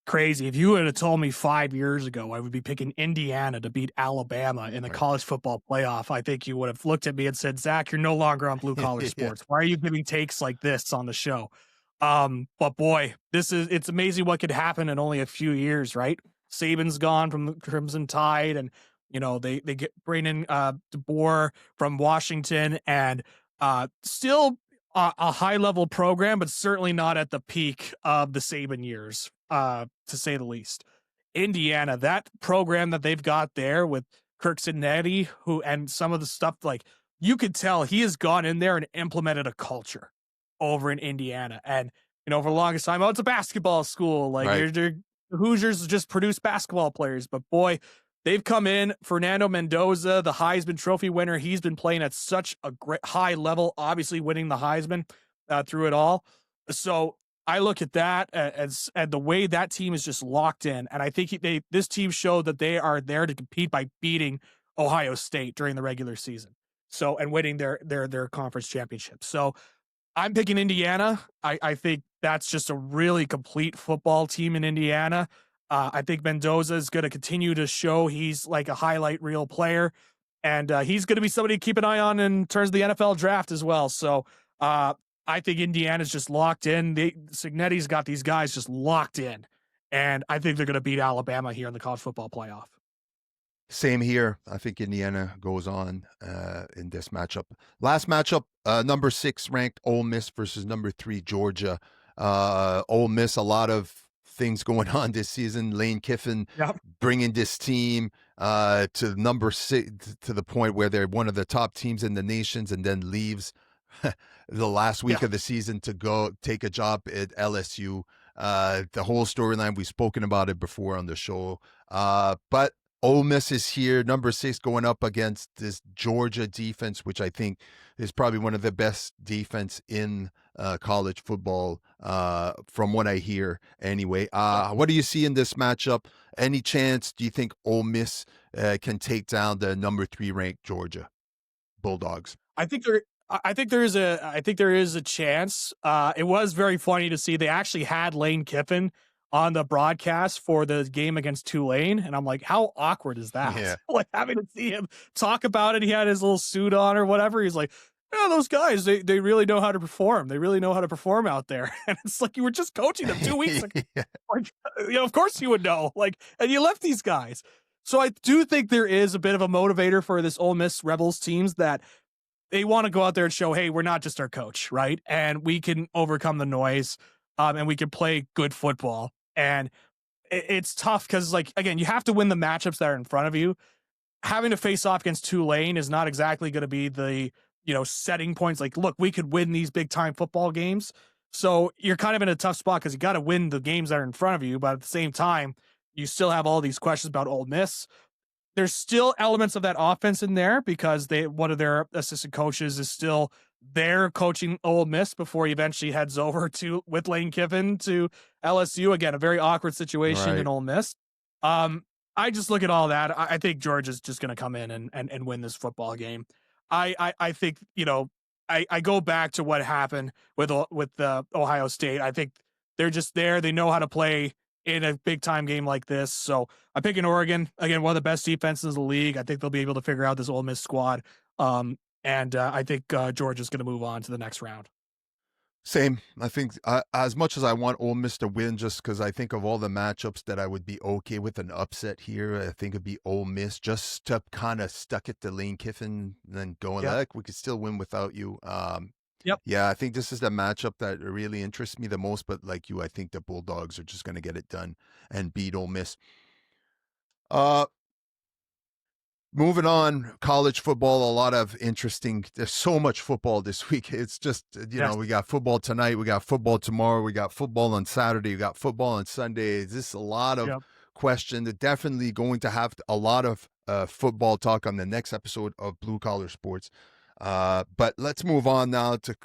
Crazy. If you would have told me 5 years ago I would be picking Indiana to beat Alabama in the college football playoff, I think you would have looked at me and said, Zach, you're no longer on Blue Collar Sports. Yeah. Why are you giving takes like this on the show? But boy, it's amazing what could happen in only a few years, right? Saban's gone from the Crimson Tide, and they bring in DeBoer from Washington, and still a high level program, but certainly not at the peak of the Saban years, to say the least. Indiana, that program that they've got there with Kirk Cincinnati, and some of the stuff, like, you could tell he has gone in there and implemented a culture over in Indiana. And, for the longest time, it's a basketball school. Like, right. Hoosiers just produce basketball players. But boy, they've come in. Fernando Mendoza, the Heisman Trophy winner, he's been playing at such a great high level, obviously winning the Heisman through it all. So I look at that as the way that team is just locked in. And I think this team showed that they are there to compete by beating Ohio State during the regular season. So and winning their conference championship. So I'm picking Indiana. I think that's just a really complete football team in Indiana. I think Mendoza is going to continue to show he's like a highlight reel player, and he's going to be somebody to keep an eye on in terms of the NFL draft as well. So uh, I think Indiana's just locked in. Signetti's got these guys just locked in, and I think they're going to beat Alabama here in the college football playoff. Same here. I think Indiana goes on in this matchup. Last matchup, number 6 ranked Ole Miss versus number 3 Georgia. Ole Miss, a lot of things going on this season. Lane Kiffin Yep. bringing this team to number 6 to the point where they're one of the top teams in the nations, and then leaves the last week Yeah. of the season to go take a job at LSU. The whole storyline, we've spoken about it before on the show. But Ole Miss is here, number 6, going up against this Georgia defense, which I think is probably one of the best defense in college football, from what I hear anyway. What do you see in this matchup? Any chance do you think Ole Miss can take down the number 3 ranked Georgia Bulldogs? I think there I think there is a chance. It was very funny to see they actually had Lane Kiffin on the broadcast for the game against Tulane, and I'm like, how awkward is Yeah. that? Like having to see him talk about it. He had his little suit on or whatever. He's like, yeah, those guys, they really know how to perform. They really know how to perform out there. And it's like you were just coaching them 2 weeks ago. Yeah. Like, of course you would know. Like, and you left these guys. So I do think there is a bit of a motivator for this Ole Miss Rebels teams that they want to go out there and show, hey, we're not just our coach, right? And we can overcome the noise, and we can play good football. And it's tough because, like, again, you have to win the matchups that are in front of you. Having to face off against Tulane is not exactly going to be the, setting points. Like, look, we could win these big time football games. So you're kind of in a tough spot because you got to win the games that are in front of you. But at the same time, you still have all these questions about Ole Miss. There's still elements of that offense in there because one of their assistant coaches is still there coaching Ole Miss before he eventually heads over to with Lane Kiffin to LSU. Again, a very awkward situation in Right. Ole Miss. I just look at all that. I think Georgia's just going to come in and win this football game. I think I go back to what happened with Ohio State. I think they're just there. They know how to play in a big time game like this. So I'm picking Oregon again, one of the best defenses in the league. I think they'll be able to figure out this Ole Miss squad. And I think Georgia's going to move on to the next round. Same. I think as much as I want Ole Miss to win, just because I think of all the matchups that I would be okay with an upset here, I think it'd be Ole Miss just to kind of stuck it to Lane Kiffin and then going Yeah. like we could still win without you. Yep. Yeah, I think this is the matchup that really interests me the most. But like you, I think the Bulldogs are just going to get it done and beat Ole Miss. Uh, Moving on, college football, a lot of interesting. There's so much football this week. It's just, Yes. we got football tonight, we got football tomorrow, we got football on Saturday, we got football on Sunday. This is a lot of Yep. question. They're definitely going to have a lot of football talk on the next episode of Blue Collar Sports. But let's move on now to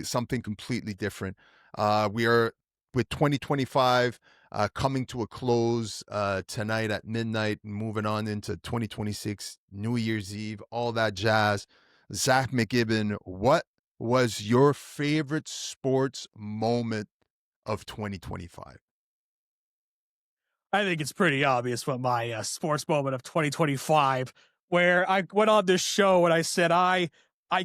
something completely different. We are with 2025 coming to a close tonight at midnight, moving on into 2026, New Year's Eve, all that jazz. Zach McGibbon, what was your favorite sports moment of 2025? I think it's pretty obvious what my sports moment of 2025, where I went on this show and I said, I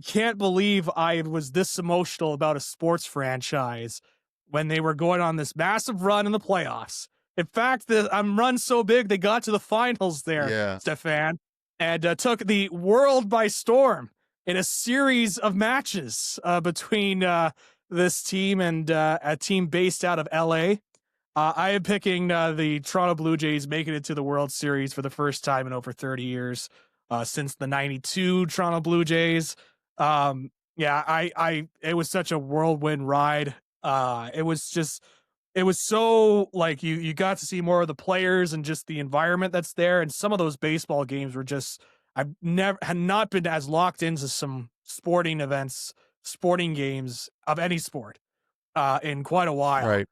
can't believe I was this emotional about a sports franchise when they were going on this massive run in the playoffs. In fact, I'm run so big they got to the finals there, Yeah, Stefan, and took the world by storm in a series of matches between this team and a team based out of LA. I am picking the Toronto Blue Jays making it to the World Series for the first time in over 30 years, since the '92 Toronto Blue Jays. Yeah, it was such a whirlwind ride. It was so like you got to see more of the players and just the environment that's there. And some of those baseball games were just, had not been as locked into some sporting events, sporting games of any sport in quite a while. right.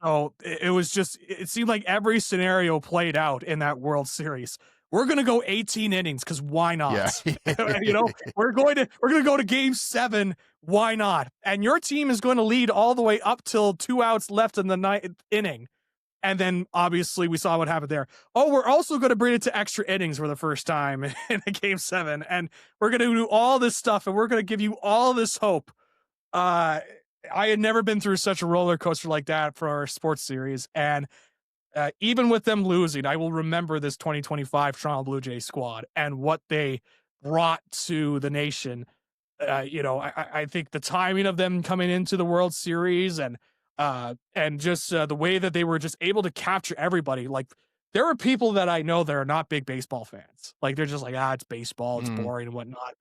So it was just, it seemed like every scenario played out in that World Series. we're going to go 18 innings because why Yeah. not? We're going to go to game 7. Why not? And your team is going to lead all the way up till 2 outs left in the ninth inning. And then obviously we saw what happened there. Oh, we're also going to bring it to extra innings for the first time in a game 7. And we're going to do all this stuff and we're going to give you all this hope. I had never been through such a roller coaster like that for our sports series. And even with them losing, I will remember this 2025 Toronto Blue Jays squad and what they brought to the nation. I think the timing of them coming into the World Series and just the way that they were just able to capture everybody. Like there are people that I know that are not big baseball fans. Like they're just like, it's baseball, it's Mm, boring and whatnot.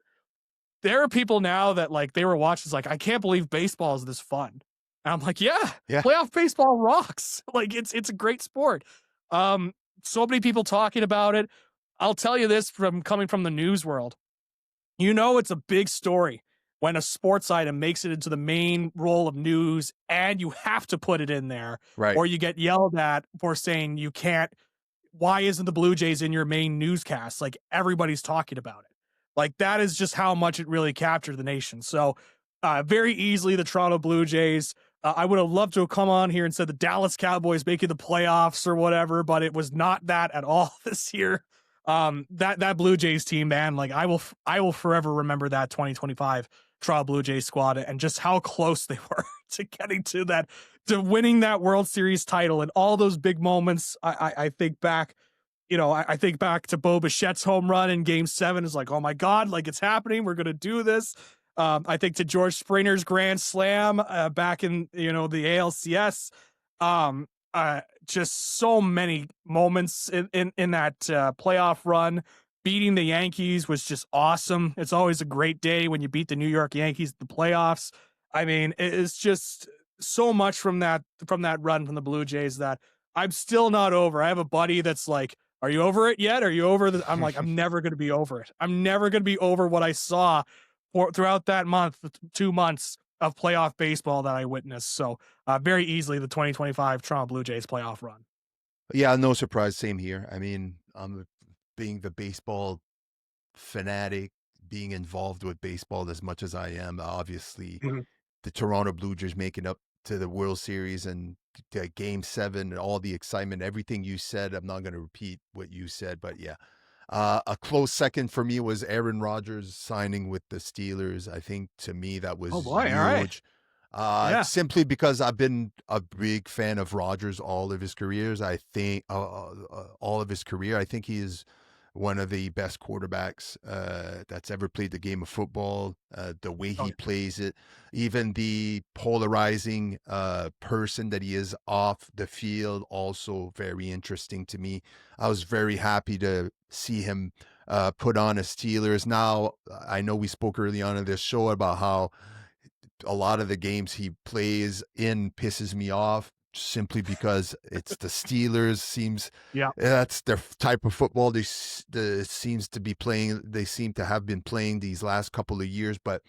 There are people now that like they were watching, it's like, I can't believe baseball is this fun. And I'm like, yeah, yeah. playoff baseball rocks. Like it's a great sport. Um, so many people talking about it. I'll tell you this from coming from the news world. It's a big story when a sports item makes it into the main role of news and you have to put it in there Right. or you get yelled at for saying you can't. Why isn't the Blue Jays in your main newscast? Like everybody's talking about it. Like that is just how much it really captured the nation. So very easily the Toronto Blue Jays. I would have loved to have come on here and said the Dallas Cowboys making the playoffs or whatever, but it was not that at all this year. That Blue Jays team, man, like I will forever remember that 2025 Toronto Blue Jays squad and just how close they were to getting to winning that World Series title and all those big moments. I think back, I think back to Bo Bichette's home run in Game 7 is like, oh my God, like it's happening. We're gonna do this. I think to George Springer's grand slam back in the ALCS. Um, just so many moments in that playoff run. Beating the Yankees was just awesome. It's always a great day when you beat the New York Yankees in the playoffs. I mean, it's just so much from that run from the Blue Jays that I'm still not over. I have a buddy that's like, "Are you over it yet? Are you over the?" I'm like, "I'm never going to be over it. I'm never going to be over what I saw throughout that 2 months of playoff baseball that I witnessed." So very easily the 2025 Toronto Blue Jays playoff run. Yeah, no surprise. Same here. I mean, being the baseball fanatic, being involved with baseball as much as I am, obviously Mhm. the Toronto Blue Jays making up to the World Series and to Game 7 and all the excitement, everything you said. I'm not going to repeat what you said, but yeah. A close second for me was Aaron Rodgers signing with the Steelers. I think to me that Oh was boy! All right. huge. Yeah. Simply because I've been a big fan of Rodgers all of his careers. I think all of his career. I think he is one of the best quarterbacks that's ever played the game of football. The way Oh he yeah. plays it, even the polarizing person that he is off the field, also very interesting to me. I was very happy to see him put on a Steelers. Now, I know we spoke early on in this show about how a lot of the games he plays in pisses me off simply because it's the Steelers. Seems Yeah. that's their type of football seems to be playing. They seem to have been playing these last couple of years. But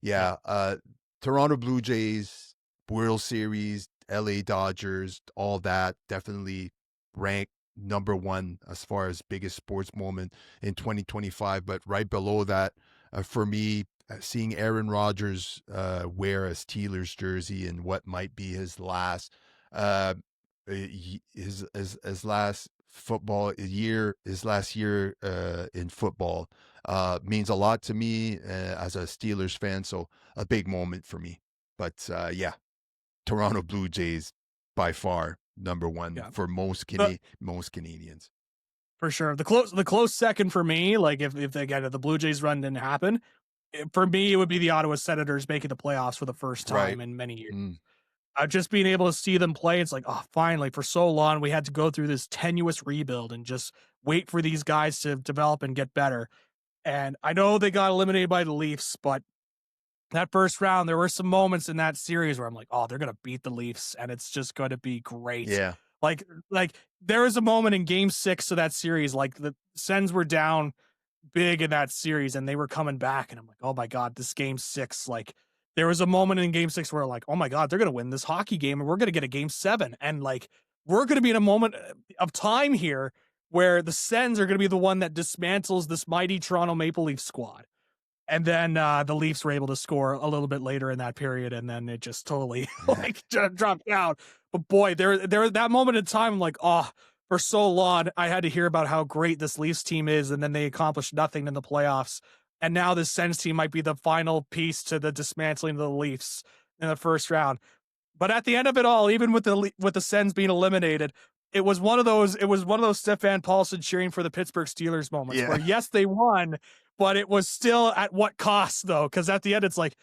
Yeah. yeah, Toronto Blue Jays, World Series, LA Dodgers, all that definitely rank number one as far as biggest sports moment in 2025. But right below that, for me, seeing Aaron Rodgers wear a Steelers jersey and what might be his last uh his last football year, his last year in football means a lot to me as a Steelers fan, so a big moment for me. But yeah, Toronto Blue Jays by far number one Yeah. for The, most Canadians. for sure. The close second for me, like if again if the Blue Jays run didn't happen, for me it would be the Ottawa Senators making the playoffs for the first Right. time in many years. Mm. Just being able to see them play, it's like, oh, finally, for so long, we had to go through this tenuous rebuild and just wait for these guys to develop and get better. And I know they got eliminated by the Leafs, but that first round, there were some moments in that series where I'm like, oh, they're going to beat the Leafs and it's just going to be great. Yeah. Like there was a moment in game 6 of that series, like the Sens were down big in that series and they were coming back and I'm like, oh my God, this game 6, like there was a moment in game 6 where like, oh my God, they're going to win this hockey game and we're going to get a game 7. And like, we're going to be in a moment of time here where the Sens are going to be the one that dismantles this mighty Toronto Maple Leaf squad. And then the Leafs were able to score a little bit later in that period, and then it just totally like dropped out. But boy, there that moment in time, I'm like, oh, for so long, I had to hear about how great this Leafs team is, and then they accomplished nothing in the playoffs. And now this Sens team might be the final piece to the dismantling of the Leafs in the first round. But at the end of it all, even with the Sens being eliminated, it was one of those Stefan Paulson cheering for the Pittsburgh Steelers moments Yeah. where yes, they won, but it was still at what cost though? Because at the end, it's like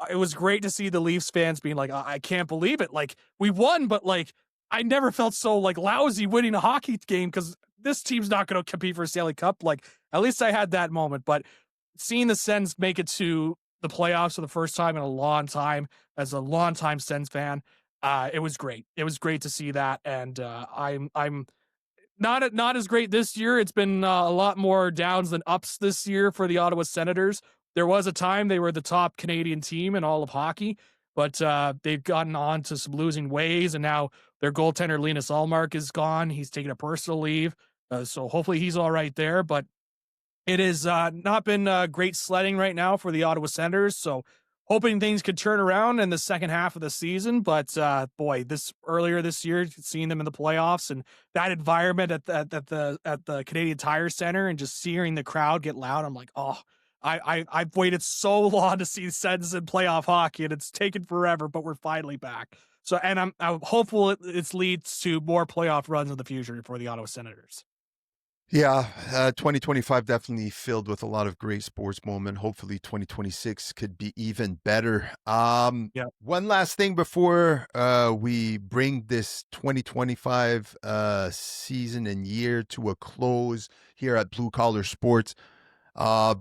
it was great to see the Leafs fans being like, I can't believe it. Like we won, but like I never felt so like lousy winning a hockey game because this team's not going to compete for a Stanley Cup. Like at least I had that moment, but seeing the Sens make it to the playoffs for the first time in a long time as a longtime Sens fan, it was great. It was great to see that, and I'm not as great this year. It's been a lot more downs than ups this year for the Ottawa Senators. There was a time they were the top Canadian team in all of hockey, but they've gotten on to some losing ways, and now their goaltender Linus Ullmark is gone. He's taking a personal leave, so hopefully he's all right there. But it has not been great sledding right now for the Ottawa Senators, so hoping things could turn around in the second half of the season. But boy, this earlier this year, seeing them in the playoffs and that environment at the Canadian Tire Center and just hearing the crowd get loud, I'm like, oh, I've waited so long to see Sens in playoff hockey, and it's taken forever, but we're finally back. So, and I'm hopeful it leads to more playoff runs in the future for the Ottawa Senators. Yeah, 2025 definitely filled with a lot of great sports moment. Hopefully 2026 could be even better. Yeah. One last thing before we bring this 2025 season and year to a close here at Blue Collar Sports. Uh,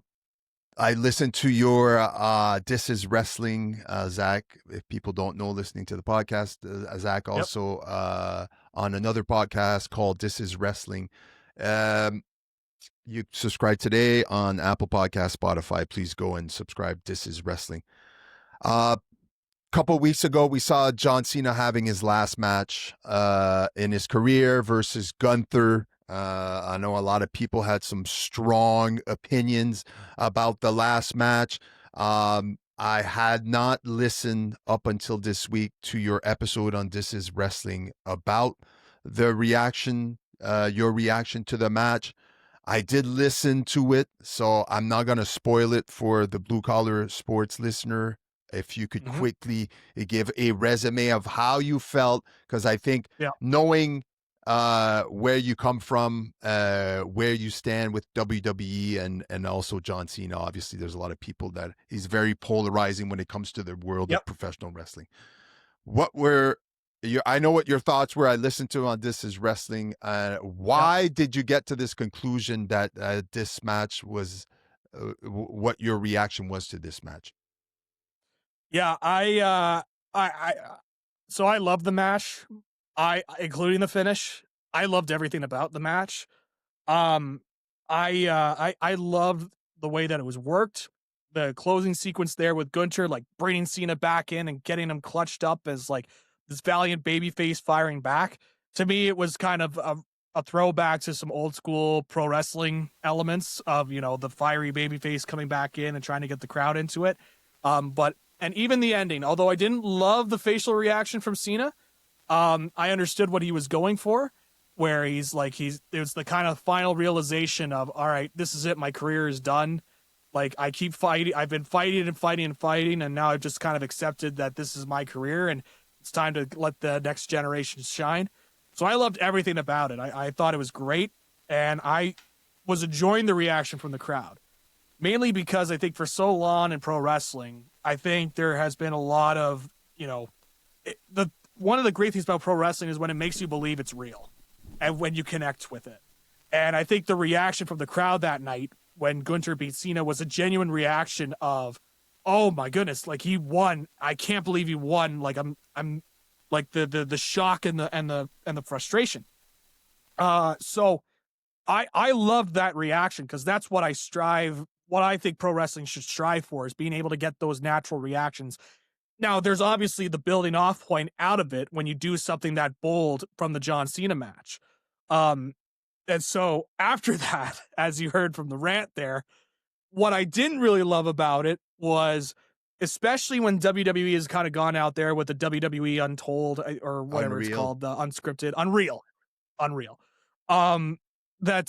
I listened to your This Is Wrestling, Zach. If people don't know, listening to the podcast, Zach Yep. also on another podcast called This Is Wrestling. Um, you subscribe today on Apple Podcast, Spotify. Please go and subscribe. This Is Wrestling. Couple of weeks ago, we saw John Cena having his last match in his career versus Gunther. I know a lot of people had some strong opinions about the last match. I had not listened up until this week to your episode on This Is Wrestling about the reaction, your reaction to the match. I did listen to it, so I'm not going to spoil it for the Blue Collar Sports listener. If you could Hmm. quickly give a resume of how you felt, because I think Yeah. knowing where you come from, where you stand with WWE and also John Cena, obviously there's a lot of people that he's very polarizing when it comes to the world of Yep. professional wrestling. What were your, I know what your thoughts were. I listened to on This Is Wrestling. Yep. Why did you get to this conclusion that this match was what your reaction was to this match? Yeah, so I love the match. Including the finish. I loved everything about the match. Um, I loved the way that it was worked. The closing sequence there with Gunter, like bringing Cena back in and getting him clutched up as like this valiant babyface firing back. To me, it was kind of a throwback to some old school pro wrestling elements of the fiery babyface coming back in and trying to get the crowd into it. But and even the ending, although I didn't love the facial reaction from Cena, I understood what he was going for, where it was the kind of final realization of, all right, this is it, my career is done. Like I keep fighting, I've been fighting and fighting and fighting, and now I've just kind of accepted that this is my career and it's time to let the next generation shine. So I loved everything about it. I thought it was great, and I was enjoying the reaction from the crowd, mainly because I think for so long in pro wrestling, I think there has been a lot of, the one of the great things about pro wrestling is when it makes you believe it's real and when you connect with it. And I think the reaction from the crowd that night when Gunter beat Cena was a genuine reaction of, oh my goodness, like he won. I can't believe he won. Like I'm like the shock and the frustration. So I love that reaction because that's what I think pro wrestling should strive for is being able to get those natural reactions. Now, there's obviously the building off point out of it when you do something that bold from the John Cena match. Um, And so after that, as you heard from the rant there, what I didn't really love about it was, especially when WWE has kind of gone out there with the WWE Untold or whatever it's Unreal. called, the unscripted, Unreal. Um, that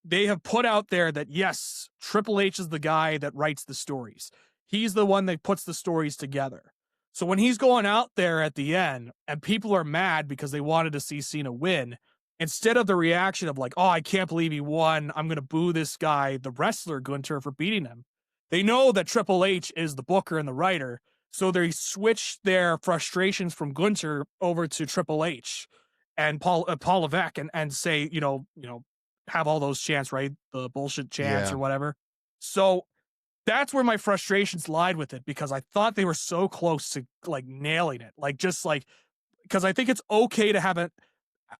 they have put out there that yes, Triple H is the guy that writes the stories. He's the one that puts the stories together. So when he's going out there at the end and people are mad because they wanted to see Cena win, instead of the reaction of like, oh, I can't believe he won, I'm gonna boo this guy, the wrestler Gunter, for beating him. They know that Triple H is the booker and the writer, so they switch their frustrations from Gunter over to Triple H and Paul Levesque and say, have all those chants, right? The bullshit chants Yeah. or whatever. So that's where my frustrations lied with it, because I thought they were so close to like nailing it. Like just like, because I think it's okay to have it.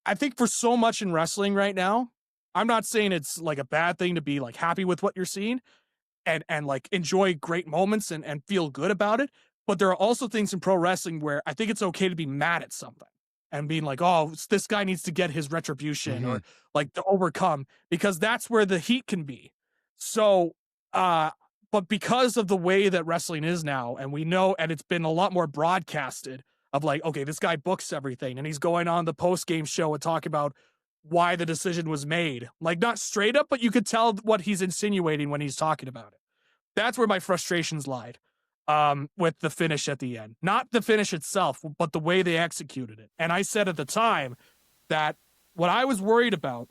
I think for so much in wrestling right now, I'm not saying it's like a bad thing to be like happy with what you're seeing and like enjoy great moments and feel good about it. But there are also things in pro wrestling where I think it's okay to be mad at something and being like, oh, this guy needs to get his retribution Hmm. or like to overcome, because that's where the heat can be. So, uh, but because of the way that wrestling is now, and we know, and it's been a lot more broadcasted of like, okay, this guy books everything and he's going on the post game show and talk about why the decision was made. Like not straight up, but you could tell what he's insinuating when he's talking about it. That's where my frustrations lied, with the finish at the end. Not the finish itself, but the way they executed it. And I said at the time that what I was worried about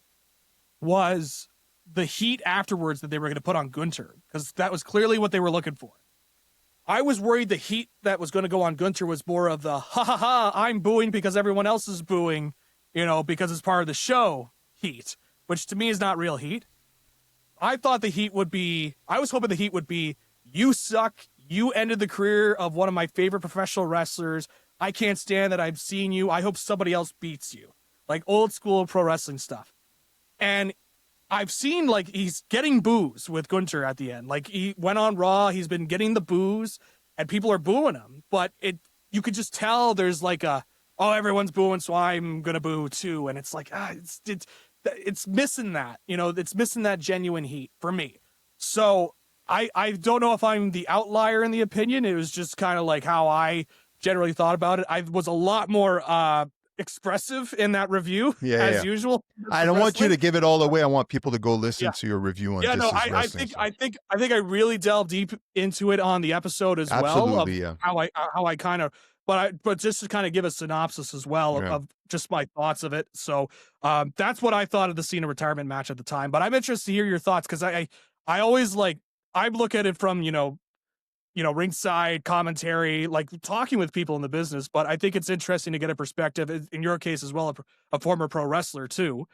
was the heat afterwards that they were going to put on Gunter, because that was clearly what they were looking for. I was worried the heat that was going to go on Gunter was more of the ha ha ha, I'm booing because everyone else is booing, because it's part of the show heat, which to me is not real heat. I thought the heat would be, I was hoping the heat would be, you suck. You ended the career of one of my favorite professional wrestlers. I can't stand that I've seen you. I hope somebody else beats you. Like old school pro wrestling stuff. And I've seen like he's getting boos with Gunter at the end. Like he went on Raw, he's been getting the boos and people are booing him. But you could just tell there's like oh, everyone's booing, so I'm going to boo too. And it's like, it's missing that, it's missing that genuine heat for me. So I don't know if I'm the outlier in the opinion. It was just kind of like how I generally thought about it. I was a lot more expressive in that review Yeah, as yeah. usual. I don't want you Wrestling. to give it all away. I want people to go listen Yeah. to your review on Yeah, no, This Is I Wrestling. think So. I really delved deep into it on the episode as well of Absolutely, yeah. how I kind of, but just to kind of give a synopsis as well Yeah. of just my thoughts of it. So that's what I thought of the Cena retirement match at the time. But I'm interested to hear your thoughts, because I always like, I look at it from ringside commentary, like talking with people in the business. But I think it's interesting to get a perspective in your case as well, a former pro wrestler too,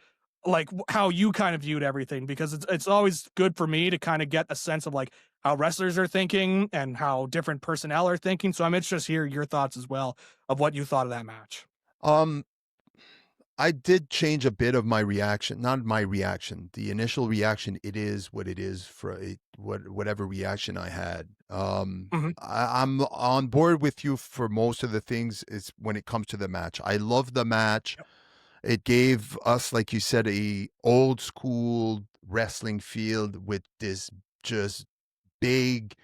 like how you kind of viewed everything, because it's always good for me to kind of get a sense of like how wrestlers are thinking and how different personnel are thinking. So I'm interested to hear your thoughts as well of what you thought of that match. Um, I did change a bit of my reaction. Not my reaction. The initial reaction, it is what it is for whatever reaction I had. Mm-hmm. I'm on board with you for most of the things is when it comes to the match. I love the match. Yep. It gave us, like you said, a old school wrestling field with this just big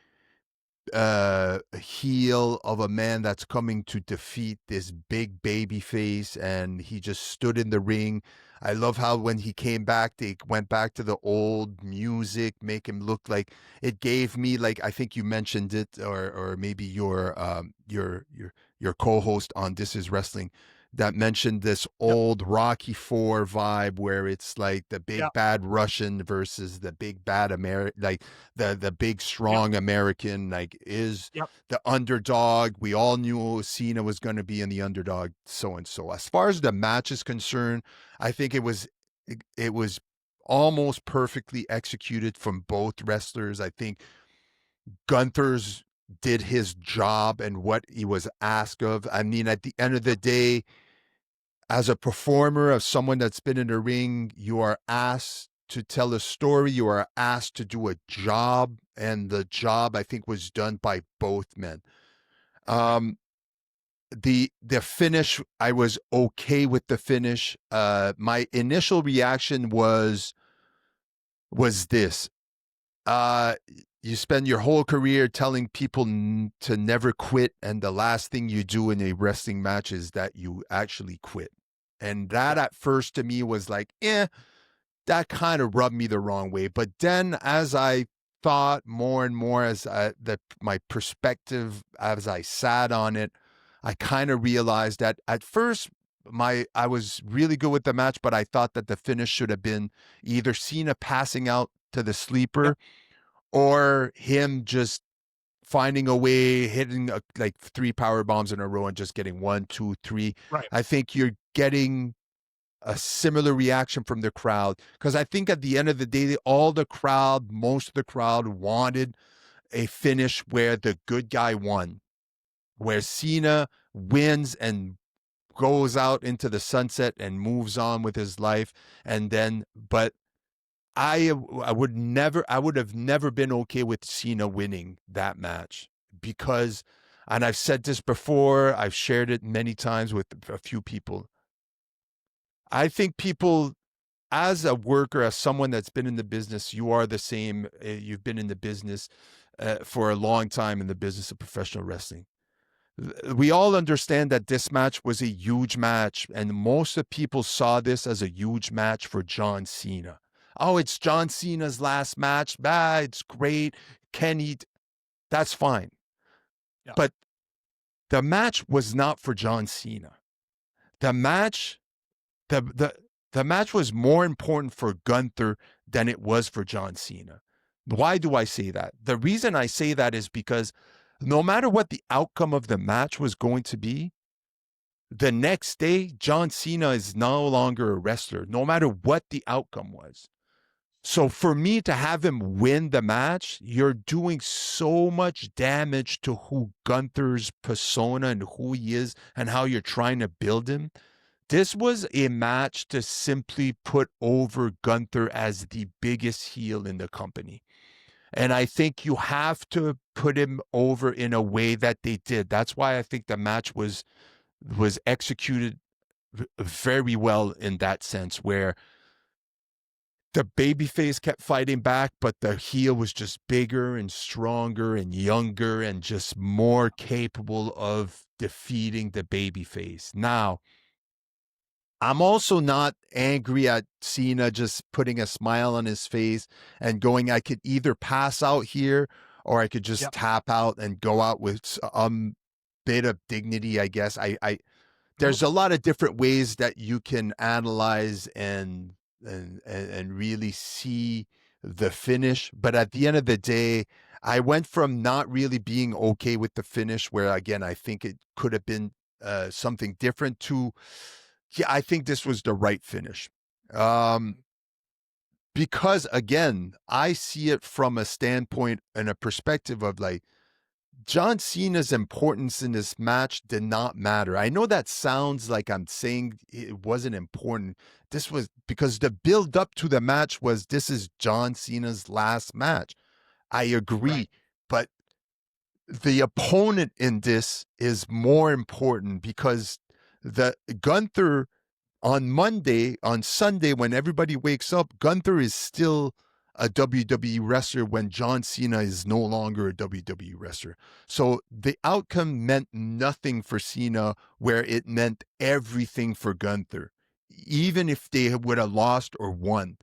heel of a man that's coming to defeat this big baby face, and he just stood in the ring. I love how when he came back, they went back to the old music, make him look like it gave me, like, I think you mentioned it, or maybe your co-host on This Is Wrestling that mentioned this Yep. old Rocky Four vibe where it's like the big Yep. bad Russian versus the big bad American, like the big strong American, like is Yep. the underdog. We all knew Cena was going to be in the underdog, so and so. As far as the match is concerned, I think it was almost perfectly executed from both wrestlers. I think Gunther's did his job and what he was asked of. I mean, at the end of the day, as a performer, as someone that's been in the ring, you are asked to tell a story. You are asked to do a job, and the job, I think, was done by both men. Yep. Um, the finish, I was okay with the finish. My initial reaction was this. Uh you spend your whole career telling people to never quit, and the last thing you do in a wrestling match is that you actually quit. And that Yeah. at first to me was like, that kind of rubbed me the wrong way. But then as I thought more and more, my perspective as I sat on it, I kind of realized that at first I was really good with the match, but I thought that the finish should have been either Cena passing out to the Yep. sleeper or him just finding a way, hitting like 3 power bombs in a row and just getting 1, 2, 3. Right. I think you're getting a similar reaction from the crowd because I think at the end of the day, most of the crowd wanted a finish where the good guy won, where Cena wins and goes out into the sunset and moves on with his life. And then, but I would have never been okay with Cena winning that match because, and I've said this before, I've shared it many times with a few people. I think people, as a worker, as someone that's been in the business, you are the same. You've been in the business for a long time in the business of professional wrestling. We all understand that this match was a huge match, and most of people saw this as a huge match for John Cena. Oh, it's John Cena's last match. It's great. Kenny, that's fine. Yeah. But the match was not for John Cena. The match, the the match was more important for Gunther than it was for John Cena. Why do I say that? The reason I say that is because no matter what the outcome of the match was going to be, the next day, John Cena is no longer a wrestler, no matter what the outcome was. So for me to have him win the match, you're doing so much damage to who Gunther's persona and who he is and how you're trying to build him. This was a match to simply put over Gunther as the biggest heel in the company. And I think you have to put him over in a way that they did. That's why I think the match was executed very well in that sense, where the babyface kept fighting back, but the heel was just bigger and stronger and younger and just more capable of defeating the babyface. Now, I'm also not angry at Cena just putting a smile on his face and going, I could either pass out here or I could just Yep. tap out and go out with bit of dignity, I guess. Mhm. There's a lot of different ways that you can analyze and really see the finish. But at the end of the day, I went from not really being okay with the finish, where again I think it could have been something different, to yeah, I think this was the right finish. Um, because again, I see it from a standpoint and a perspective of like John Cena's importance in this match did not matter. I know that sounds like I'm saying it wasn't important. This was because the build up to the match was this is John Cena's last match. I Right. agree, but the opponent in this is more important because the Gunther on Sunday, when everybody wakes up, Gunther is still a WWE wrestler when John Cena is no longer a WWE wrestler. So the outcome meant nothing for Cena, where it meant everything for Gunther, even if they would have lost or won.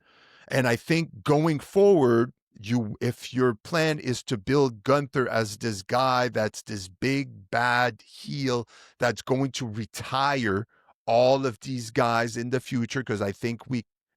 And I think going forward, if your plan is to build Gunther as this guy that's this big bad heel that's going to retire all of these guys in the future, because I think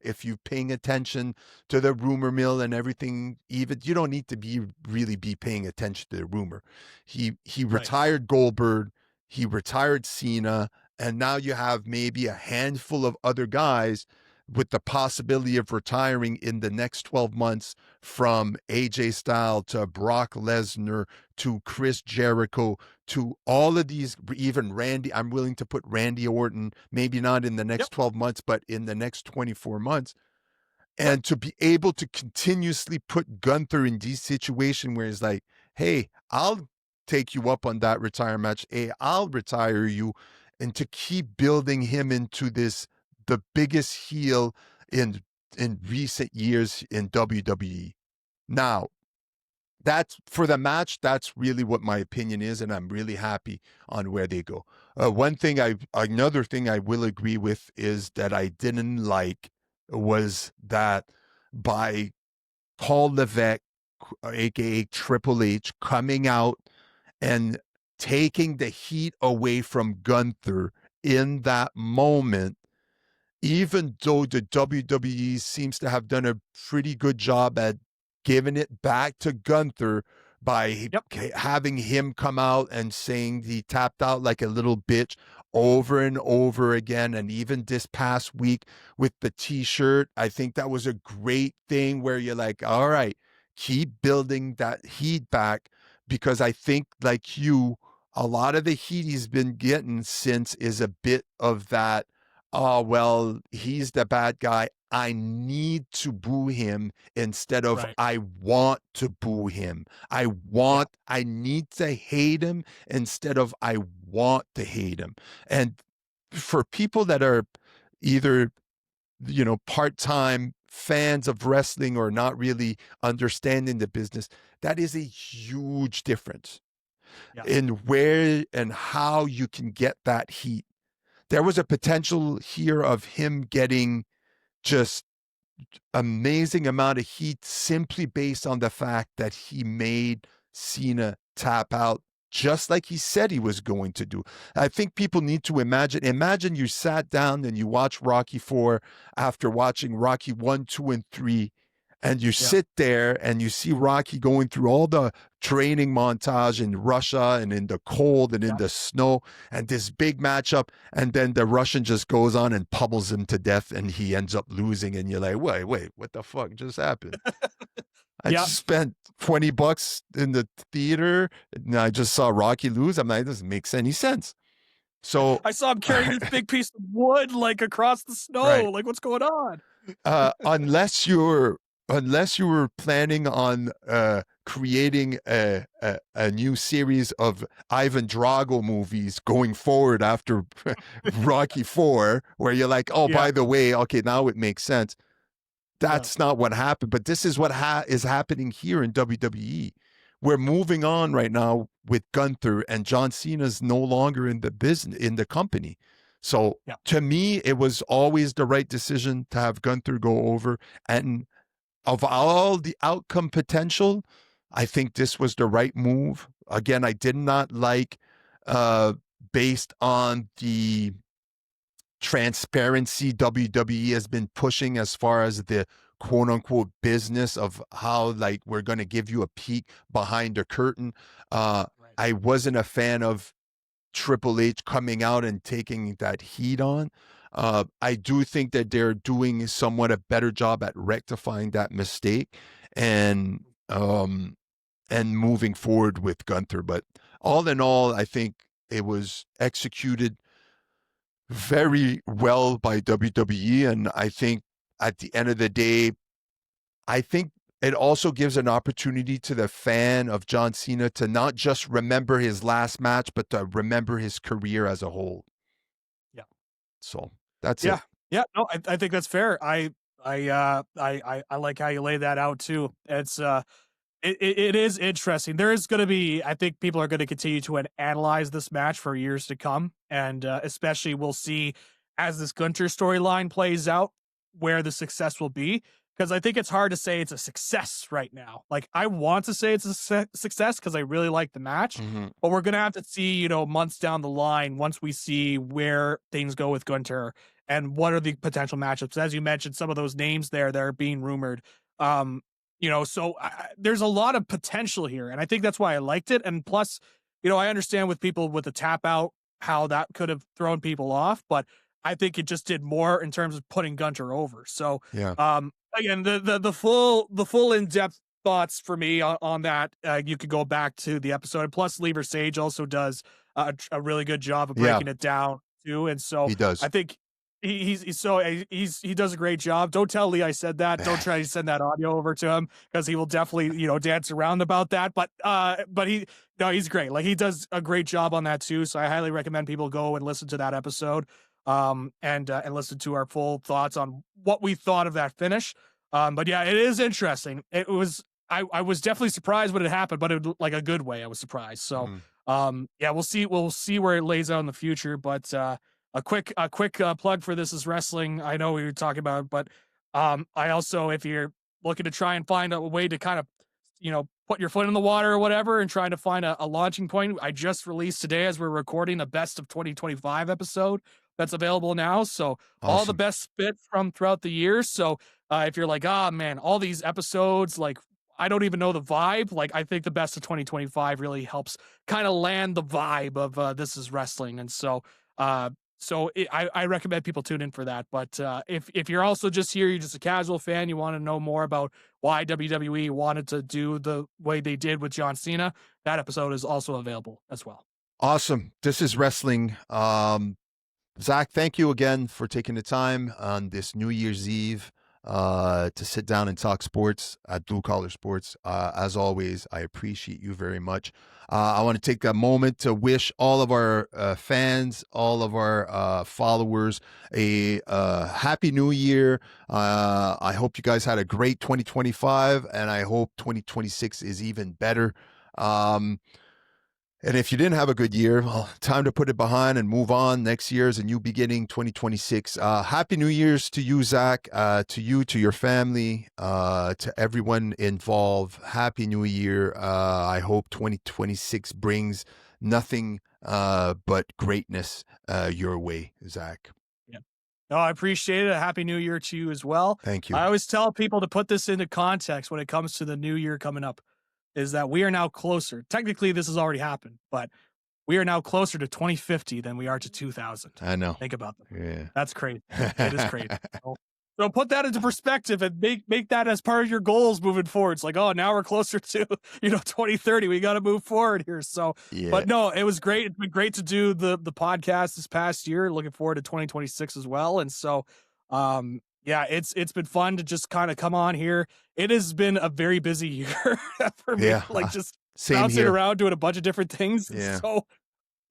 if you're paying attention to the rumor mill and everything, even you don't need to really be paying attention to the rumor. He Right. retired Goldberg, he retired Cena, and now you have maybe a handful of other guys with the possibility of retiring in the next 12 months, from AJ Styles to Brock Lesnar to Chris Jericho to all of these, even Randy. I'm willing to put Randy Orton, maybe not in the Yep. next 12 months, but in the next 24 months. Right. And to be able to continuously put Gunther in these situations where it's like, hey, take you up on that retire match. A, I'll retire you, and to keep building him into the biggest heel in recent years in WWE. Now, that's for the match. That's really what my opinion is, and I'm really happy on where they go. Another thing I will agree with is that I didn't like was that by Paul Levesque, aka Triple H, coming out and taking the heat away from Gunther in that moment, even though the WWE seems to have done a pretty good job at giving it back to Gunther by Yep. having him come out and saying he tapped out like a little bitch over and over again. And even this past week with the t-shirt, I think that was a great thing where you're like, all right, keep building that heat back, because I think, like you, a lot of the heat he's been getting since is a bit of that, oh, well, he's the bad guy, I need to boo him, instead of Right. I want to boo him. Yeah. I need to hate him instead of I want to hate him. And for people that are either, part-time fans of wrestling or not really understanding the business, that is a huge difference Yeah. in where and how you can get that heat. There was a potential here of him getting just amazing amount of heat simply based on the fact that he made Cena tap out just like he said he was going to do. I think people need to imagine you sat down and you watch Rocky 4 after watching Rocky 1, 2, and 3, and you Yeah. sit there and you see Rocky going through all the training montage in Russia and in the cold and in Yeah. the snow and this big matchup, and then the Russian just goes on and pummels him to death and he ends up losing, and you're like, wait, what the fuck just happened? I Yeah. just spent $20 in the theater and I just saw Rocky lose. I'm like, it doesn't make any sense. So I saw him carrying this big piece of wood like across the snow. right. Like, what's going on? Unless you were planning on creating a new series of Ivan Drago movies going forward after Rocky 4, where you're like, oh, Yeah. by the way, okay, now it makes sense. Yeah. That's not what happened, but this is what is happening here in WWE. We're moving on right now with Gunther, and John Cena's no longer in the business, in the company. So Yeah. to me, it was always the right decision to have Gunther go over. And of all the outcome potential, I think this was the right move. Again, I did not like, uh, based on the transparency WWE has been pushing as far as the quote unquote business of how, like, we're going to give you a peek behind the curtain. Right. I wasn't a fan of Triple H coming out and taking that heat on. I do think that they're doing somewhat a better job at rectifying that mistake and moving forward with Gunther. But all in all, I think it was executed very well by WWE. And I think at the end of the day, I think it also gives an opportunity to the fan of John Cena to not just remember his last match, but to remember his career as a whole. Yeah. So that's it. Yeah. Yeah. No, I think that's fair. I like how you lay that out too. It's it is interesting. There is going to be, I think people are going to continue to analyze this match for years to come. And especially we'll see as this Gunter storyline plays out where the success will be. Because I think it's hard to say it's a success right now. Like, I want to say it's a success because I really like the match, Mhm. but we're going to have to see, months down the line once we see where things go with Gunter and what are the potential matchups. As you mentioned, some of those names there that are being rumored. Um, so there's a lot of potential here, and I think that's why I liked it. And plus, I understand with people with the tap out how that could have thrown people off, but I think it just did more in terms of putting Gunter over. So, Yeah. again, the full in depth thoughts for me on that, you could go back to the episode. And plus, Lever Sage also does a really good job of Yeah, breaking it down too. And so he does. I think he does a great job. Don't tell Lee I said that. Don't try to send that audio over to him because he will definitely, dance around about that. But he's great. Like, he does a great job on that too. So I highly recommend people go and listen to that episode, and listen to our full thoughts on what we thought of that finish. But yeah, it is interesting. I was definitely surprised when it happened, but it, like, a good way. I was surprised. So, yeah, we'll see where it lays out in the future. But a quick plug for This Is Wrestling. I know we were talking about, but I also, if you're looking to try and find a way to kind of, put your foot in the water or whatever, and trying to find a launching point, I just released today, as we're recording, a best of 2025 episode that's available now. So all the Awesome. best bits from throughout the year. So if you're like, ah, man, all these episodes, like, I don't even know the vibe. Like, I think the best of 2025 really helps kind of land the vibe of This Is Wrestling. And I recommend people tune in for that. But if you're also just here, you're just a casual fan, you want to know more about why WWE wanted to do the way they did with John Cena, that episode is also available as well. Awesome. This is wrestling. Zach, thank you again for taking the time on this New Year's Eve to sit down and talk sports at Blue Collar Sports. As always, I appreciate you very much. I want to take a moment to wish all of our fans, all of our followers, a happy new year. I hope you guys had a great 2025, and I hope 2026 is even better. And if you didn't have a good year, well, time to put it behind and move on. Next year is a new beginning, 2026. Happy New Year's to you, Zach, to you, to your family, to everyone involved. Happy New Year. I hope 2026 brings nothing but greatness your way, Zach. Yeah. No, I appreciate it. A happy new year to you as well. Thank you. I always tell people to put this into context when it comes to the new year coming up, is that we are now closer. Technically, this has already happened, but we are now closer to 2050 than we are to 2000. I know. Think about that. Yeah. That's crazy. It is crazy. So put that into perspective and make that as part of your goals moving forward. It's like, oh, now we're closer to 2030. We got to move forward here. So, Yeah. but no, it was great. It's been great to do the podcast this past year. Looking forward to 2026 as well. And so, yeah, it's been fun to just kind of come on here. It has been a very busy year for me. Yeah. Like, just Same bouncing here. around doing a bunch of different things. Yeah. So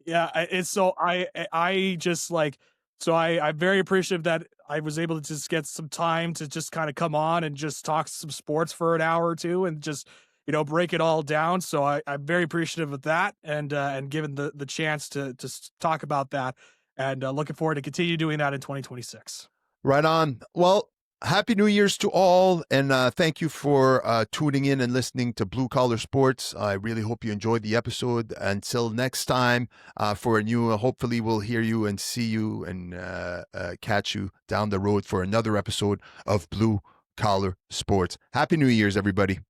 yeah, it's so I just like, so I'm very appreciative that I was able to just get some time to just kind of come on and just talk some sports for an hour or two and just, break it all down. So I'm very appreciative of that, and given the chance to talk about that, and looking forward to continue doing that in 2026. Right on. Well, Happy New Year's to all, and thank you for tuning in and listening to Blue Collar Sports. I really hope you enjoyed the episode. Until next time, for a new, hopefully we'll hear you and see you and catch you down the road for another episode of Blue Collar Sports. Happy New Year's, everybody.